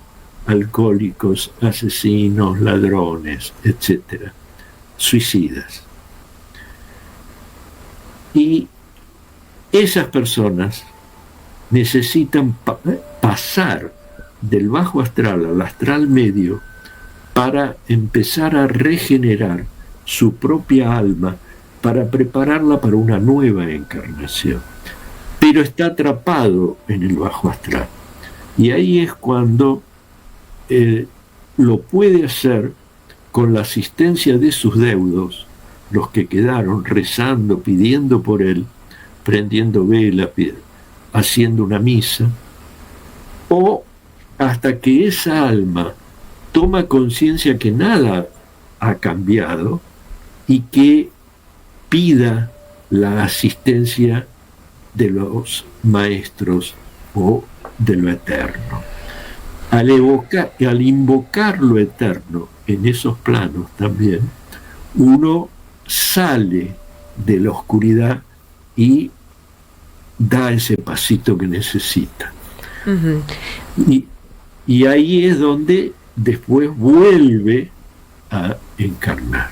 alcohólicos, asesinos, ladrones, etcétera, suicidas. Y esas personas necesitan pasar del bajo astral al astral medio para empezar a regenerar su propia alma, para prepararla para una nueva encarnación. Pero está atrapado en el bajo astral. Y ahí es cuando lo puede hacer con la asistencia de sus deudos, los que quedaron rezando, pidiendo por él, prendiendo vela, haciendo una misa, o hasta que esa alma toma conciencia que nada ha cambiado y que pida la asistencia de los maestros o de lo eterno. Al invocar lo eterno en esos planos también, uno sale de la oscuridad y da ese pasito que necesita. Uh-huh. Y ahí es donde después vuelve a encarnar.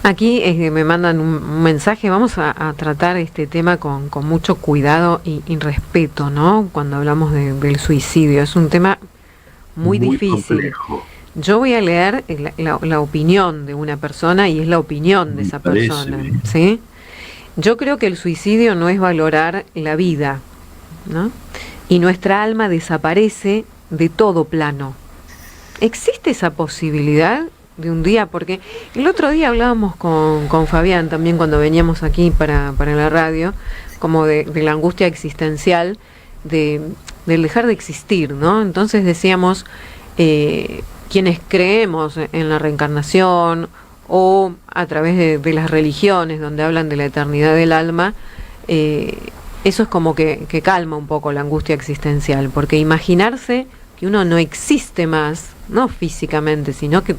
Aquí me mandan un mensaje, vamos a tratar este tema con mucho cuidado y respeto, ¿no? Cuando hablamos del suicidio, es un tema muy difícil. Complejo. Yo voy a leer la opinión de una persona y es la opinión de esa persona, ¿sí? Yo creo que el suicidio no es valorar la vida, ¿no? Y nuestra alma desaparece de todo plano. ¿Existe esa posibilidad de un día? Porque el otro día hablábamos con Fabián también cuando veníamos aquí para la radio, como de la angustia existencial, del dejar de existir, ¿no? Entonces decíamos, quienes creemos en la reencarnación o a través de las religiones donde hablan de la eternidad del alma, eso es como que calma un poco la angustia existencial, porque imaginarse que uno no existe más, no físicamente, sino que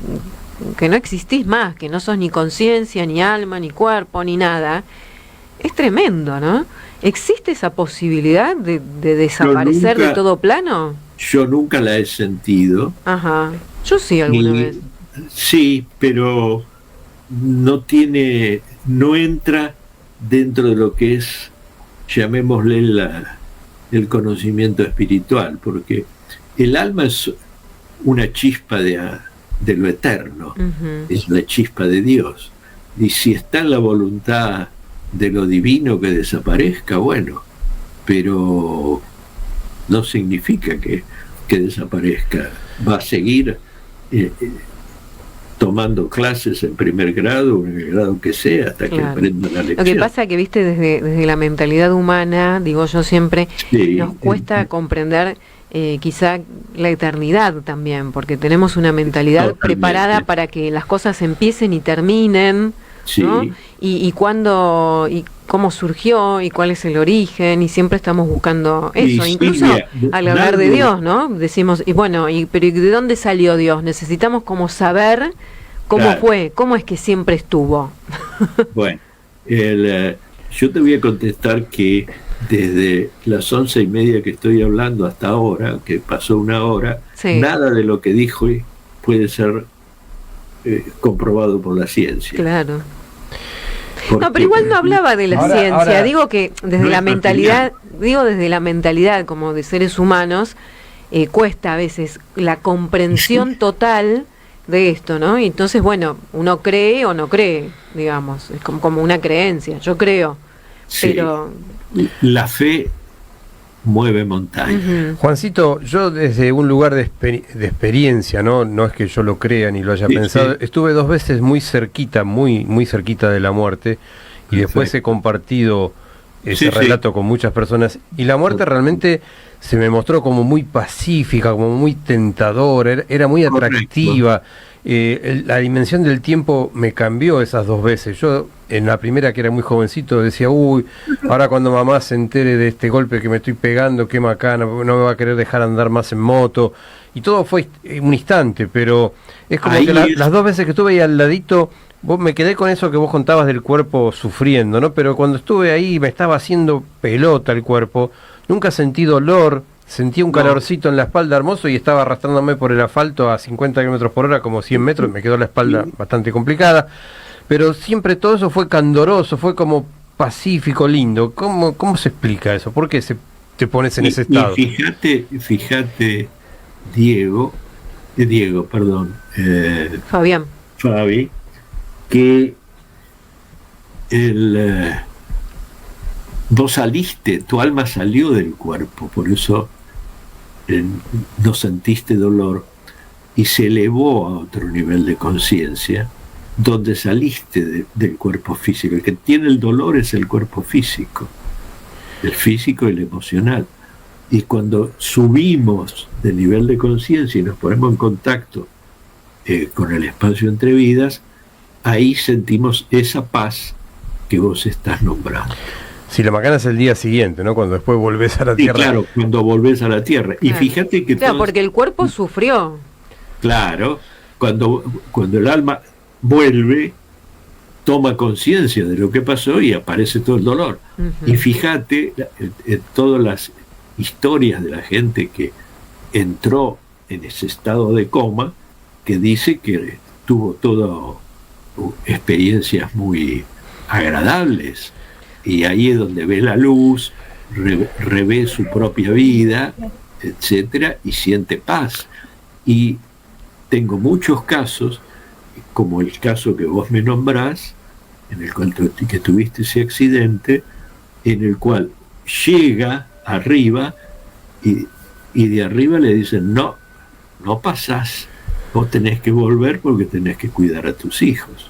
no existís más, que no sos ni conciencia, ni alma, ni cuerpo, ni nada, es tremendo, ¿no? ¿Existe esa posibilidad de desaparecer de todo plano? Yo nunca la he sentido. Ajá, yo sí alguna vez. Sí, pero no entra dentro de lo que es, llamémosle el conocimiento espiritual, porque el alma es una chispa de lo eterno, uh-huh. Es la chispa de Dios. Y si está en la voluntad de lo divino que desaparezca, bueno, pero no significa que desaparezca. Va a seguir tomando clases en primer grado o en el grado que sea hasta que aprenda la lección. Lo que pasa es que, viste, desde la mentalidad humana, digo yo siempre, nos cuesta comprender quizá la eternidad también, porque tenemos una mentalidad preparada para que las cosas empiecen y terminen, ¿no? Y cuándo y cómo surgió y cuál es el origen, y siempre estamos buscando eso, incluso al hablar de Dios, ¿no? Decimos, y bueno, pero ¿de dónde salió Dios? Necesitamos como saber cómo fue, cómo es que siempre estuvo. Bueno, yo te voy a contestar que desde las 11:30 que estoy hablando hasta ahora, que pasó una hora, nada de lo que dijo puede ser comprobado por la ciencia. Claro. No, pero igual no hablaba de la ciencia, digo que desde la mentalidad, desde la mentalidad como de seres humanos, cuesta a veces la comprensión total de esto, ¿no? Y entonces, bueno, uno cree o no cree, digamos, es como una creencia, yo creo, pero... La fe mueve montaña. Juancito, yo desde un lugar de experiencia, no es que yo lo crea ni lo haya pensado, estuve 2 veces muy cerquita de la muerte, y después he compartido ese relato con muchas personas, y la muerte realmente se me mostró como muy pacífica, como muy tentadora, era muy atractiva. La dimensión del tiempo me cambió esas 2 veces. Yo en la primera, que era muy jovencito, decía, uy, ahora cuando mamá se entere de este golpe que me estoy pegando, qué macana, no me va a querer dejar andar más en moto, y todo fue un instante, pero es como que las 2 veces que estuve ahí al ladito, me quedé con eso que vos contabas del cuerpo sufriendo, ¿no? Pero cuando estuve ahí me estaba haciendo pelota el cuerpo, nunca sentí dolor. Sentí un calorcito en la espalda hermoso y estaba arrastrándome por el asfalto a 50 kilómetros por hora, como 100 metros, me quedó la espalda bastante complicada, pero siempre todo eso fue candoroso, fue como pacífico, lindo. ¿Cómo se explica eso? ¿Por qué te pones en ese estado? Y fíjate, Fabi, que vos saliste, tu alma salió del cuerpo, por eso no sentiste dolor, y se elevó a otro nivel de conciencia, donde saliste del cuerpo físico. El que tiene el dolor es el cuerpo físico, el físico y el emocional. Y cuando subimos de nivel de conciencia y nos ponemos en contacto con el espacio entre vidas, ahí sentimos esa paz que vos estás nombrando. Si la macana es el día siguiente, ¿no? Cuando después volvés a la tierra. Claro, cuando volvés a la tierra. Claro. Y fíjate que... Claro, porque el cuerpo sufrió. Claro, cuando el alma vuelve, toma conciencia de lo que pasó y aparece todo el dolor. Y fíjate en todas las historias de la gente que entró en ese estado de coma, que dice que tuvo todas experiencias muy agradables. Y ahí es donde ve la luz, revé su propia vida, etcétera, y siente paz. Y tengo muchos casos, como el caso que vos me nombrás, en el cual que tuviste ese accidente, en el cual llega arriba y de arriba le dicen, no pasás, vos tenés que volver porque tenés que cuidar a tus hijos.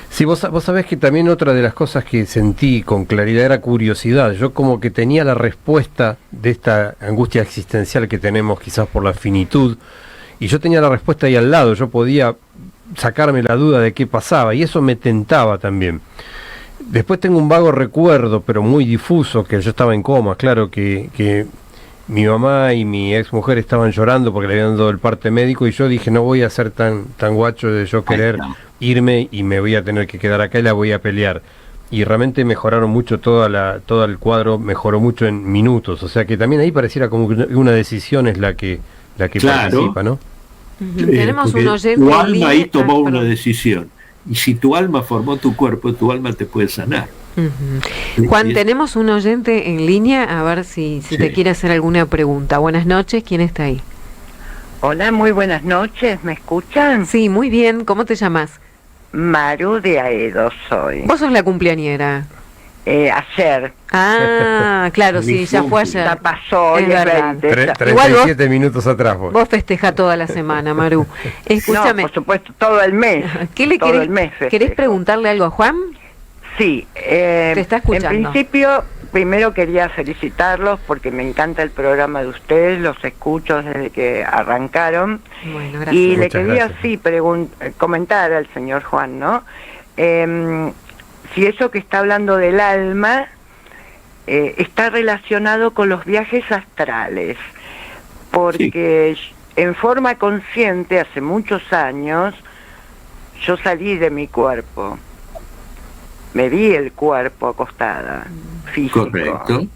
Sí, vos sabés que también otra de las cosas que sentí con claridad era curiosidad. Yo como que tenía la respuesta de esta angustia existencial que tenemos quizás por la finitud, y yo tenía la respuesta ahí al lado, yo podía sacarme la duda de qué pasaba, y eso me tentaba también. Después tengo un vago recuerdo, pero muy difuso, que yo estaba en coma, claro, que mi mamá y mi ex mujer estaban llorando porque le habían dado el parte médico, y yo dije, no voy a ser tan guacho de yo querer irme y me voy a tener que quedar acá y la voy a pelear. Y realmente mejoraron mucho, todo el cuadro mejoró mucho en minutos, o sea que también ahí pareciera como que una decisión es la que participa, ¿no? Tenemos un oyente. Tu alma ahí tomó una decisión, y si tu alma formó tu cuerpo, tu alma te puede sanar. Juan, tenemos un oyente en línea, a ver si te quiere hacer alguna pregunta. Buenas noches, ¿quién está ahí? Hola, muy buenas noches, ¿me escuchan? Sí, muy bien, ¿cómo te llamas? Maru de Aedo soy. Vos sos la cumpleañera. Ayer. Ah, claro, sí, ya fue ayer. Ya pasó, es verdad. 37 minutos atrás. Vos festejás toda la semana, Maru. Escúchame. No, por supuesto, todo el mes. ¿Qué le querés preguntarle algo a Juan? Sí, te está escuchando. En principio, primero quería felicitarlos porque me encanta el programa de ustedes, los escucho desde que arrancaron. Bueno, gracias. Y le quería comentar al señor Juan, ¿no? Si eso que está hablando del alma está relacionado con los viajes astrales, porque en forma consciente, hace muchos años, yo salí de mi cuerpo. Me vi el cuerpo acostada, físico. Correcto.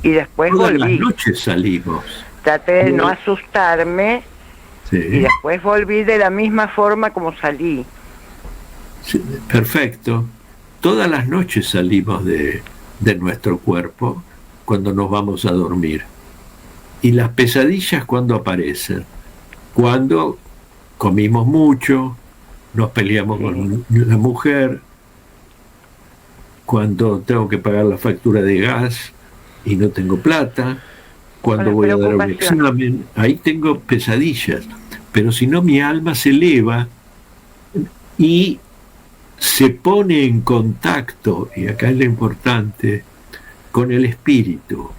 Y después Todas volví. las noches salimos. Traté de no asustarme, Sí. y después volví de la misma forma como salí. Sí, perfecto. Todas las noches salimos de nuestro cuerpo cuando nos vamos a dormir. Y las pesadillas, ¿cuándo aparecen? Cuando comimos mucho, nos peleamos con la mujer, cuando tengo que pagar la factura de gas, y no tengo plata, cuando voy a dar un examen, ahí tengo pesadillas, pero si no mi alma se eleva y se pone en contacto, y acá es lo importante, con el espíritu,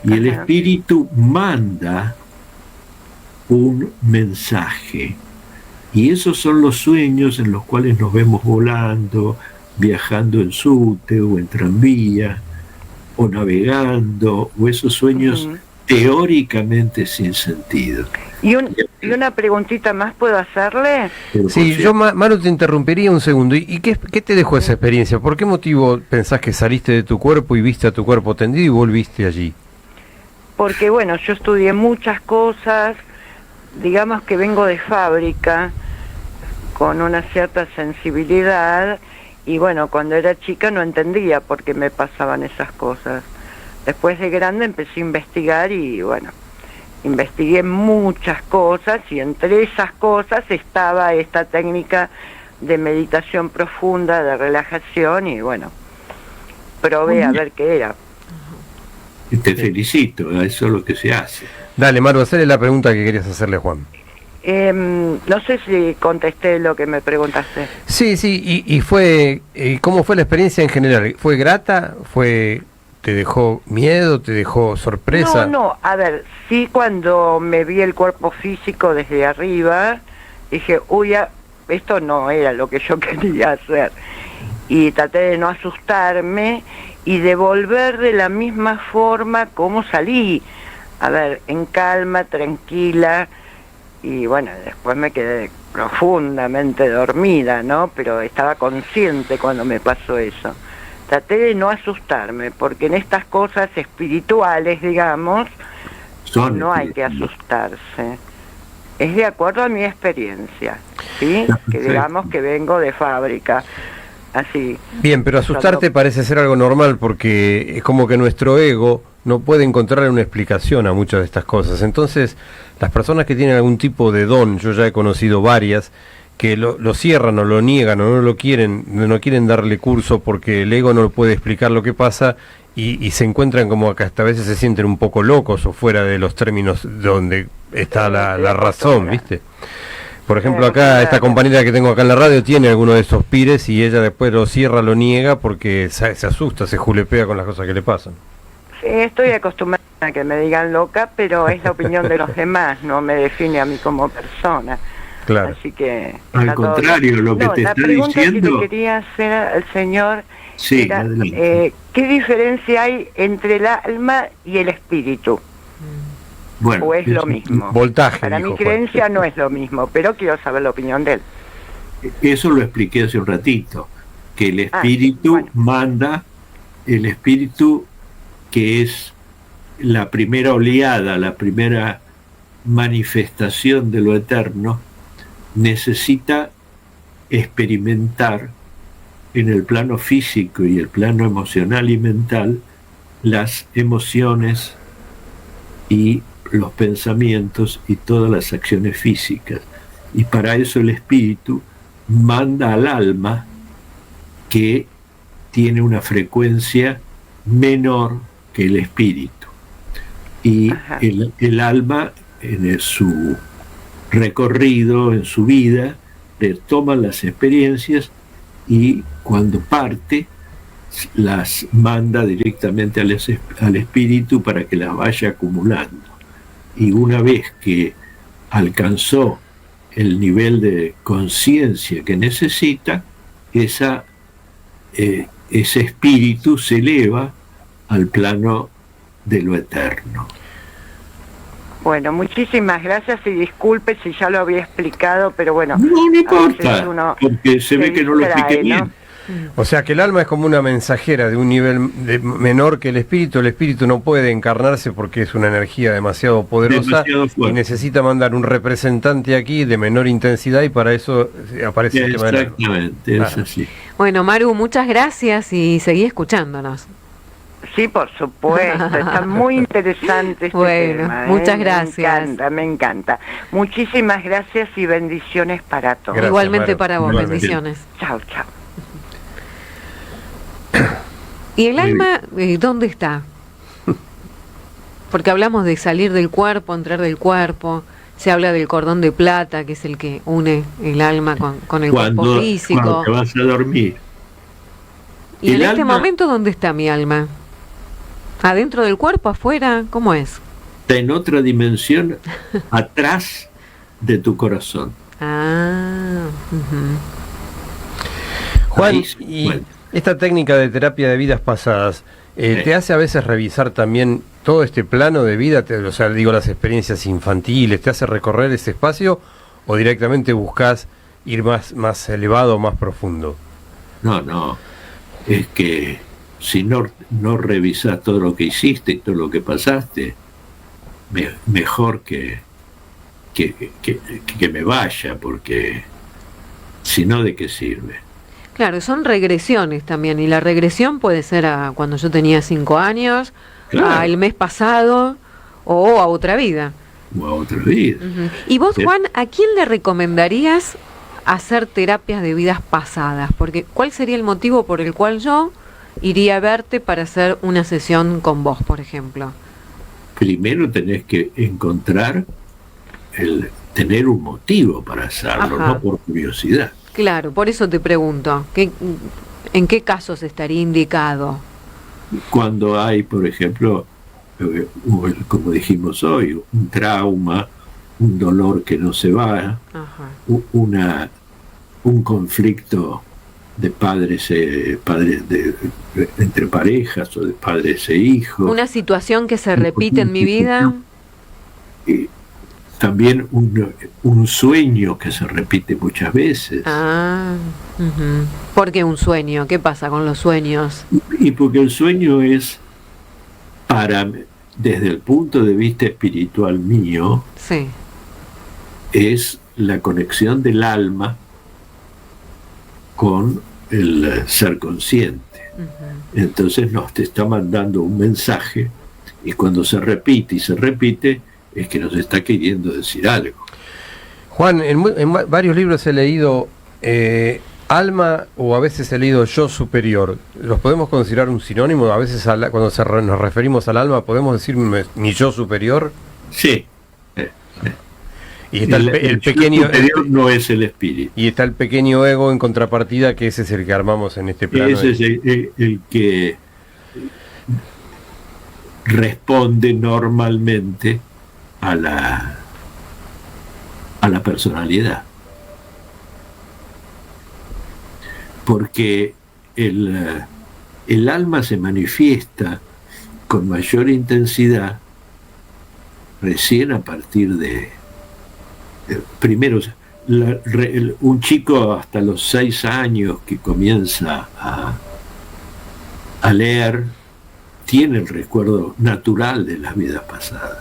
y el espíritu manda un mensaje, y esos son los sueños en los cuales nos vemos volando, viajando en subte o en tranvía, o navegando, o esos sueños teóricamente sin sentido. Y una preguntita más, ¿puedo hacerle? Sí, yo, Maru, te interrumpiría un segundo. ¿Y qué te dejó esa experiencia? ¿Por qué motivo pensás que saliste de tu cuerpo y viste a tu cuerpo tendido y volviste allí? Porque, bueno, yo estudié muchas cosas, digamos que vengo de fábrica, con una cierta sensibilidad, y bueno, cuando era chica no entendía por qué me pasaban esas cosas. Después de grande empecé a investigar y bueno, investigué muchas cosas y entre esas cosas estaba esta técnica de meditación profunda, de relajación y bueno, probé a ver qué era. Te felicito, eso es lo que se hace. Dale, Maru, hacele la pregunta que querías hacerle a Juan. No sé si contesté lo que me preguntaste. Sí, y fue, ¿cómo fue la experiencia en general? ¿Fue grata? ¿Te dejó miedo? ¿Te dejó sorpresa? No, a ver, sí, cuando me vi el cuerpo físico desde arriba, dije, uy, esto no era lo que yo quería hacer. Y traté de no asustarme y de volver de la misma forma como salí. A ver, en calma, tranquila. Y bueno, después me quedé profundamente dormida, ¿no? Pero estaba consciente cuando me pasó eso. Traté de no asustarme, porque en estas cosas espirituales, digamos, no hay que asustarse. Es de acuerdo a mi experiencia, ¿sí? Que digamos que vengo de fábrica, así. Bien, pero asustarte parece ser algo normal, porque es como que nuestro ego no puede encontrar una explicación a muchas de estas cosas. Entonces, las personas que tienen algún tipo de don, yo ya he conocido varias, que lo cierran o lo niegan o no quieren darle curso porque el ego no puede explicar lo que pasa y se encuentran como que hasta a veces se sienten un poco locos o fuera de los términos donde está la razón, ¿viste? Por ejemplo, acá esta compañera que tengo acá en la radio tiene alguno de esos pires y ella después lo cierra, lo niega porque se asusta, se julepea con las cosas que le pasan. Sí, estoy acostumbrada a que me digan loca, pero es la opinión de los demás, no me define a mí como persona. Claro. Así que al contrario, lo que te está diciendo. La pregunta que le quería hacer al señor era, ¿qué diferencia hay entre el alma y el espíritu? Bueno, ¿o es lo mismo? Voltaje. Para mi creencia no es lo mismo, pero quiero saber la opinión de él. Eso lo expliqué hace un ratito, que el espíritu manda, el espíritu que es la primera oleada, la primera manifestación de lo eterno, necesita experimentar en el plano físico y el plano emocional y mental las emociones y los pensamientos y todas las acciones físicas. Y para eso el espíritu manda al alma, que tiene una frecuencia menor que el espíritu. Y el alma, en su recorrido, en su vida, le toma las experiencias y cuando parte las manda directamente al espíritu para que las vaya acumulando. Y una vez que alcanzó el nivel de conciencia que necesita, ese espíritu se eleva al plano de lo eterno. Bueno, muchísimas gracias y disculpe si ya lo había explicado, pero bueno. No importa, porque se ve que no lo expliqué bien. ¿no? O sea que el alma es como una mensajera de un nivel menor que el espíritu no puede encarnarse porque es una energía demasiado poderosa y necesita mandar un representante aquí de menor intensidad y para eso aparece este manera. Exactamente, es así. Bueno, Maru, muchas gracias y seguí escuchándonos. Sí, por supuesto, está muy interesante este tema. Muchas gracias. Me encanta. Muchísimas gracias y bendiciones para todos. Gracias, igualmente Maru. Para vos, bendiciones. Chao, chao. ¿Y el alma dónde está? Porque hablamos de salir del cuerpo, entrar del cuerpo, se habla del cordón de plata, que es el que une el alma con el cuerpo físico. Cuando te vas a dormir. ¿Y en este momento dónde está mi alma? ¿Adentro del cuerpo, afuera? ¿Cómo es? Está en otra dimensión, atrás de tu corazón. Juan, y esta técnica de terapia de vidas pasadas, ¿te hace a veces revisar también todo este plano de vida? O sea, digo, las experiencias infantiles, ¿te hace recorrer ese espacio o directamente buscas ir más elevado, más profundo? No, es que si no revisas todo lo que hiciste y todo lo que pasaste, mejor que me vaya, porque si no, ¿de qué sirve? Claro, son regresiones también, y la regresión puede ser a cuando yo tenía 5 años, claro, a el mes pasado o a otra vida. O a otra vida. Y vos, Juan, ¿a quién le recomendarías hacer terapias de vidas pasadas? Porque ¿cuál sería el motivo por el cual yo iría a verte para hacer una sesión con vos, por ejemplo? Primero tenés que encontrar tener un motivo para hacerlo, no por curiosidad. Claro, por eso te pregunto, ¿en qué casos estaría indicado? Cuando hay, por ejemplo, como dijimos hoy, un trauma, un dolor que no se va, un conflicto de padres entre parejas o de padres e hijos. Una situación que se repite en mi vida. Y también un sueño que se repite muchas veces. ¿Por qué un sueño? ¿Qué pasa con los sueños? Y porque el sueño es, desde el punto de vista espiritual mío, sí, es la conexión del alma con el ser consciente. Entonces te está mandando un mensaje, y cuando se repite es que nos está queriendo decir algo. Juan, en varios libros he leído alma, o a veces he leído yo superior. ¿Los podemos considerar un sinónimo? A veces cuando nos referimos al alma, ¿podemos decir mi yo superior? Sí. Y está el pequeño superior no es el espíritu. Y está el pequeño ego en contrapartida, que ese es el que armamos en este plano. Ese es el que responde normalmente a la personalidad. Porque el alma se manifiesta con mayor intensidad recién a partir de primero, un chico hasta los 6 años que comienza a leer tiene el recuerdo natural de las vidas pasadas.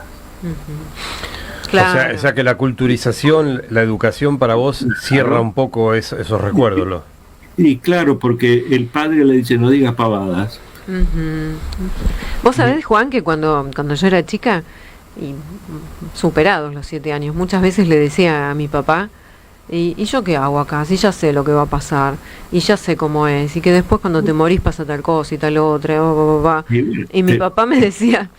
Claro. O sea que la culturización, la educación para vos cierra un poco esos recuerdos. Y claro, porque el padre le dice, no digas pavadas. Vos sabés, Juan, que cuando yo era chica, y superados los 7 años, muchas veces le decía a mi papá, ¿y yo qué hago acá? Si ya sé lo que va a pasar, y ya sé cómo es, y que después cuando te morís pasa tal cosa y tal otra, y mi papá me decía,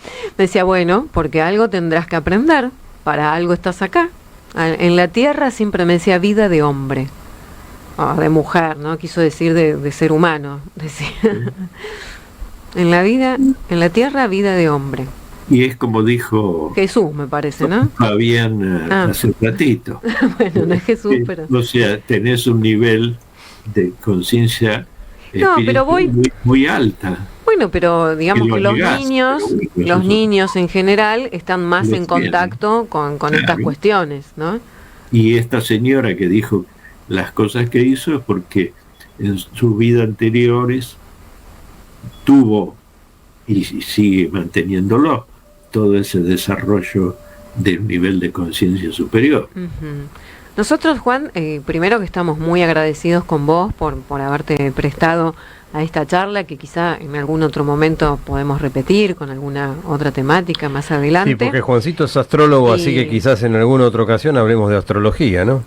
bueno, porque algo tendrás que aprender, para algo estás acá. En la tierra siempre me decía vida de hombre, de mujer, ¿no? Quiso decir de ser humano, decía. En la tierra, vida de hombre. Y es como dijo Jesús, me parece, ¿no? Fabián hace un ratito. Bueno, no es Jesús, pero... O sea, tenés un nivel de conciencia muy alta. Bueno, pero digamos que los niños en general están más en contacto con estas cuestiones, ¿no? Y esta señora que dijo las cosas que hizo es porque en su vida anteriores tuvo, y sigue manteniéndolo, todo ese desarrollo de un nivel de conciencia superior. Nosotros, Juan, primero que estamos muy agradecidos con vos por haberte prestado a esta charla, que quizá en algún otro momento podemos repetir con alguna otra temática más adelante. Sí, porque Juancito es astrólogo, así que quizás en alguna otra ocasión hablemos de astrología, ¿no?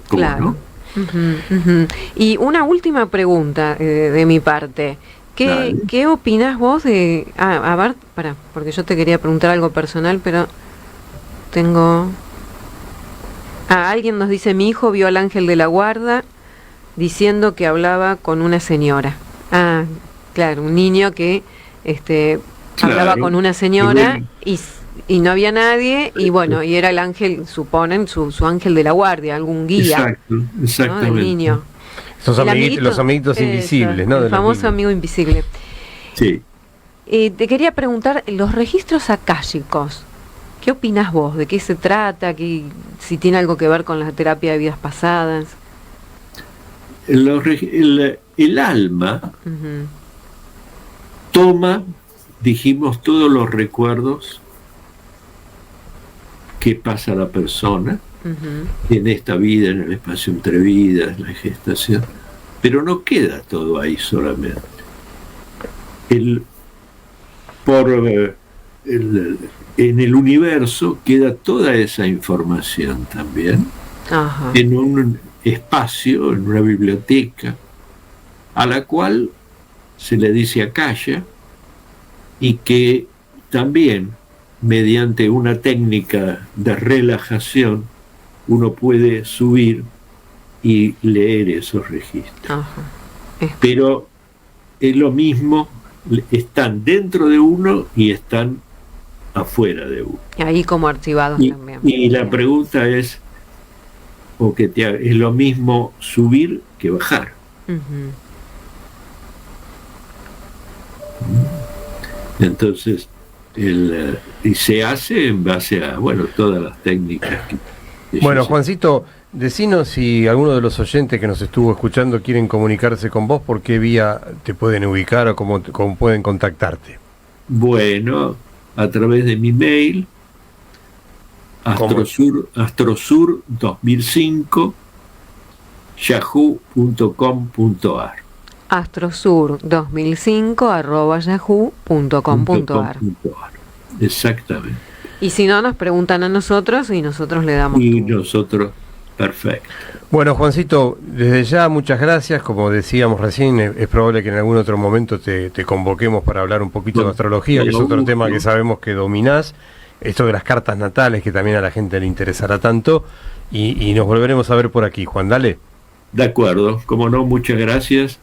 Claro. ¿No? Y una última pregunta de mi parte. ¿Qué opinás vos de... a ver, porque yo te quería preguntar algo personal, pero tengo... alguien nos dice, mi hijo vio al ángel de la guarda diciendo que hablaba con una señora. Claro, un niño que hablaba con una señora y no había nadie, y bueno, y era el ángel, suponen, su ángel de la guardia, algún guía. Exactamente. ¿no? Del niño. Los amiguitos invisibles, ¿no? El famoso amigo invisible. Sí. Te quería preguntar, los registros akáshicos, ¿qué opinás vos? ¿De qué se trata? Si tiene algo que ver con la terapia de vidas pasadas. El alma toma, dijimos, todos los recuerdos que pasa la persona en esta vida, en el espacio entre vidas, en la gestación, pero no queda todo ahí solamente. En el universo queda toda esa información también en un espacio, en una biblioteca, a la cual se le dice akasha, y que también mediante una técnica de relajación uno puede subir y leer esos registros. Pero es lo mismo, están dentro de uno y están afuera de uno. Y ahí como archivados también. Y la pregunta es, es lo mismo subir que bajar. Entonces, y se hace en base a, todas las técnicas. Bueno, Juancito, decinos si alguno de los oyentes que nos estuvo escuchando quieren comunicarse con vos, por qué vía te pueden ubicar o cómo pueden contactarte. Bueno, a través de mi mail, astrosur2005 yahoo.com.ar. astrosur2005 Exactamente. Y si no, nos preguntan a nosotros y nosotros le damos. Y nosotros, perfecto. Bueno, Juancito, desde ya muchas gracias. Como decíamos recién, es probable que en algún otro momento te convoquemos para hablar un poquito de astrología, que es otro tema que sabemos que dominás. Esto de las cartas natales, que también a la gente le interesará tanto. Y nos volveremos a ver por aquí, Juan, dale. De acuerdo, como no, muchas gracias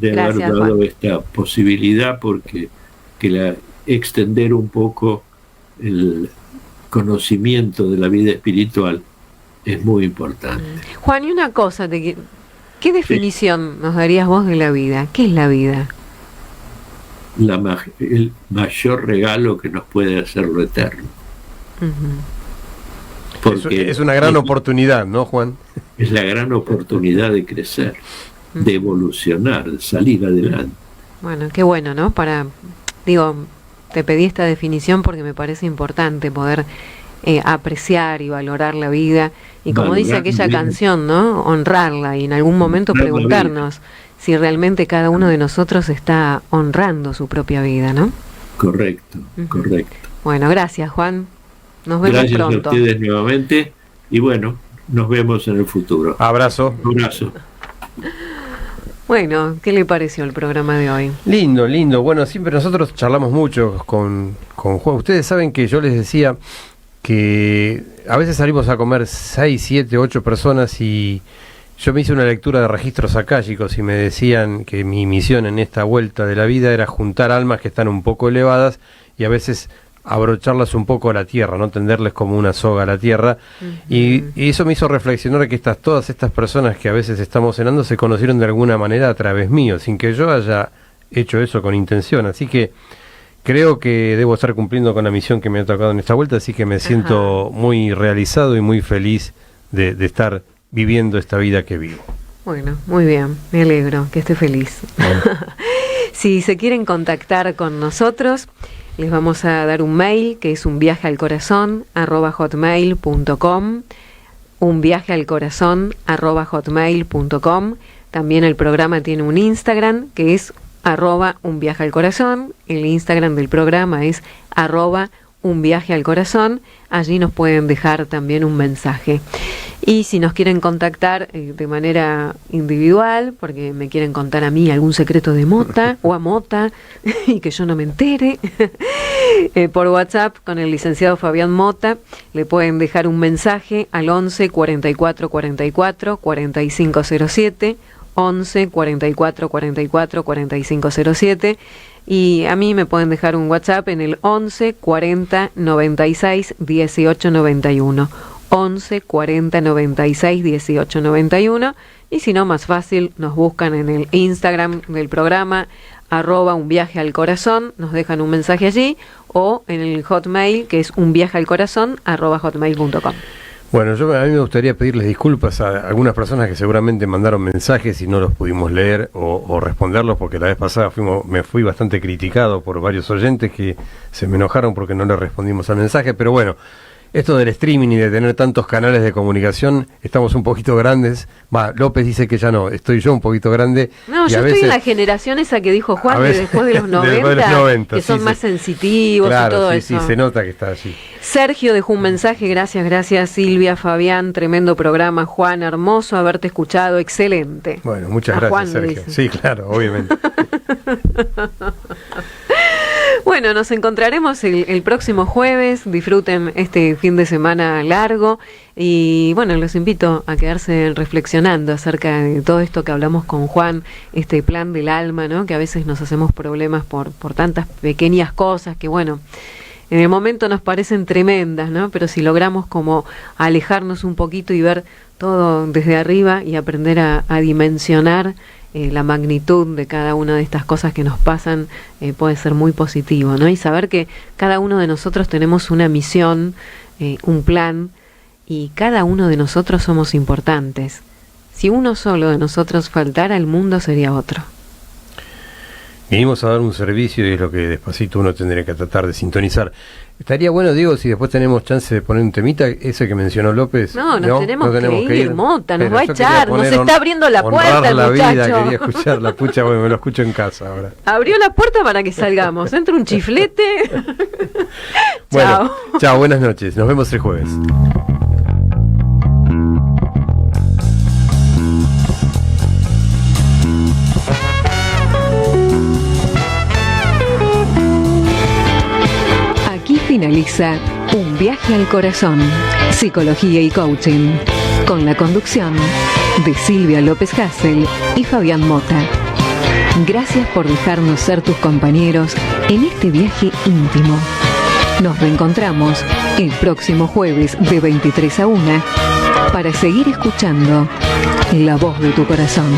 de haber dado Juan esta posibilidad, porque extender un poco el conocimiento de la vida espiritual es muy importante. Juan, y una cosa, ¿qué definición nos darías vos de la vida? ¿Qué es la vida? El mayor regalo que nos puede hacer lo eterno. Porque es una gran oportunidad, ¿no, Juan? Es la gran oportunidad de crecer, de evolucionar, de salir adelante. Bueno, qué bueno, ¿no? Te pedí esta definición porque me parece importante poder apreciar y valorar la vida, y como dice aquella canción, ¿no? Honrarla, y en algún momento preguntarnos si realmente cada uno de nosotros está honrando su propia vida, ¿no? Correcto, correcto. Bueno, gracias, Juan. Nos vemos pronto. Gracias a ustedes nuevamente, y nos vemos en el futuro. Abrazo. Abrazo. Bueno, ¿qué le pareció el programa de hoy? Lindo, lindo. Bueno, siempre nosotros charlamos mucho con Juan. Ustedes saben que yo les decía que a veces salimos a comer 6, 7, 8 personas, y yo me hice una lectura de registros akáshicos y me decían que mi misión en esta vuelta de la vida era juntar almas que están un poco elevadas y a veces abrocharlas un poco a la tierra, no tenderles como una soga a la tierra. Y eso me hizo reflexionar que todas estas personas que a veces estamos cenando se conocieron de alguna manera a través mío, sin que yo haya hecho eso con intención. Así que creo que debo estar cumpliendo con la misión que me ha tocado en esta vuelta, así que me siento muy realizado y muy feliz de estar viviendo esta vida que vivo. Bueno, muy bien, me alegro que esté feliz. Si se quieren contactar con nosotros, les vamos a dar un mail que es unviajealcorazon@hotmail.com, unviajealcorazon@hotmail.com. También el programa tiene un Instagram que es @unviajealcorazon. El Instagram del programa es @unviajealcorazon. Allí nos pueden dejar también un mensaje. Y si nos quieren contactar de manera individual, porque me quieren contar a mí algún secreto de Mota o a Mota y que yo no me entere, por WhatsApp con el licenciado Fabián Mota, le pueden dejar un mensaje al 11 44 44 4507, 11 44 44 4507, y a mí me pueden dejar un WhatsApp en el 11 40 96 18 91, 11 40 96 18 91, y si no, más fácil, nos buscan en el Instagram del programa @unviajealcorazon, nos dejan un mensaje allí, o en el Hotmail, que es unviajealcorazon@hotmail.com. Bueno, a mí me gustaría pedirles disculpas a algunas personas que seguramente mandaron mensajes y no los pudimos leer o responderlos, porque la vez pasada me fui bastante criticado por varios oyentes que se me enojaron porque no les respondimos al mensaje, pero bueno, esto del streaming y de tener tantos canales de comunicación, estamos un poquito grandes. López dice que ya no, estoy yo un poquito grande. No, yo estoy en la generación esa que dijo Juan, de después de los 90, que son más sensitivos, claro, y todo eso. Sí, se nota que está allí. Sergio dejó un mensaje, gracias Silvia, Fabián, tremendo programa, Juan, hermoso haberte escuchado, excelente. Bueno, muchas gracias, Juan, Sergio. Sí, claro, obviamente. Bueno, nos encontraremos el próximo jueves. Disfruten este fin de semana largo y bueno, los invito a quedarse reflexionando acerca de todo esto que hablamos con Juan, este plan del alma, ¿no? Que a veces nos hacemos problemas por tantas pequeñas cosas que bueno, en el momento nos parecen tremendas, ¿no? Pero si logramos como alejarnos un poquito y ver todo desde arriba y aprender a dimensionar la magnitud de cada una de estas cosas que nos pasan, puede ser muy positivo, ¿no? Y saber que cada uno de nosotros tenemos una misión, un plan, y cada uno de nosotros somos importantes. Si uno solo de nosotros faltara, el mundo sería otro. Vinimos a dar un servicio y es lo que despacito uno tendría que tratar de sintonizar. Estaría bueno, Diego, si después tenemos chance de poner un temita, ese que mencionó López. No, tenemos que ir, Mota, nos va a echar, nos está abriendo la puerta el muchacho. Vida, quería escuchar la pucha, bueno, me lo escucho en casa ahora. Abrió la puerta para que salgamos, entra un chiflete. Bueno, chao, buenas noches, nos vemos el jueves. Finaliza Un viaje al corazón, psicología y coaching, con la conducción de Silvia López Hassel y Fabián Mota. Gracias por dejarnos ser tus compañeros en este viaje íntimo. Nos reencontramos el próximo jueves de 23 a 1 para seguir escuchando la voz de tu corazón.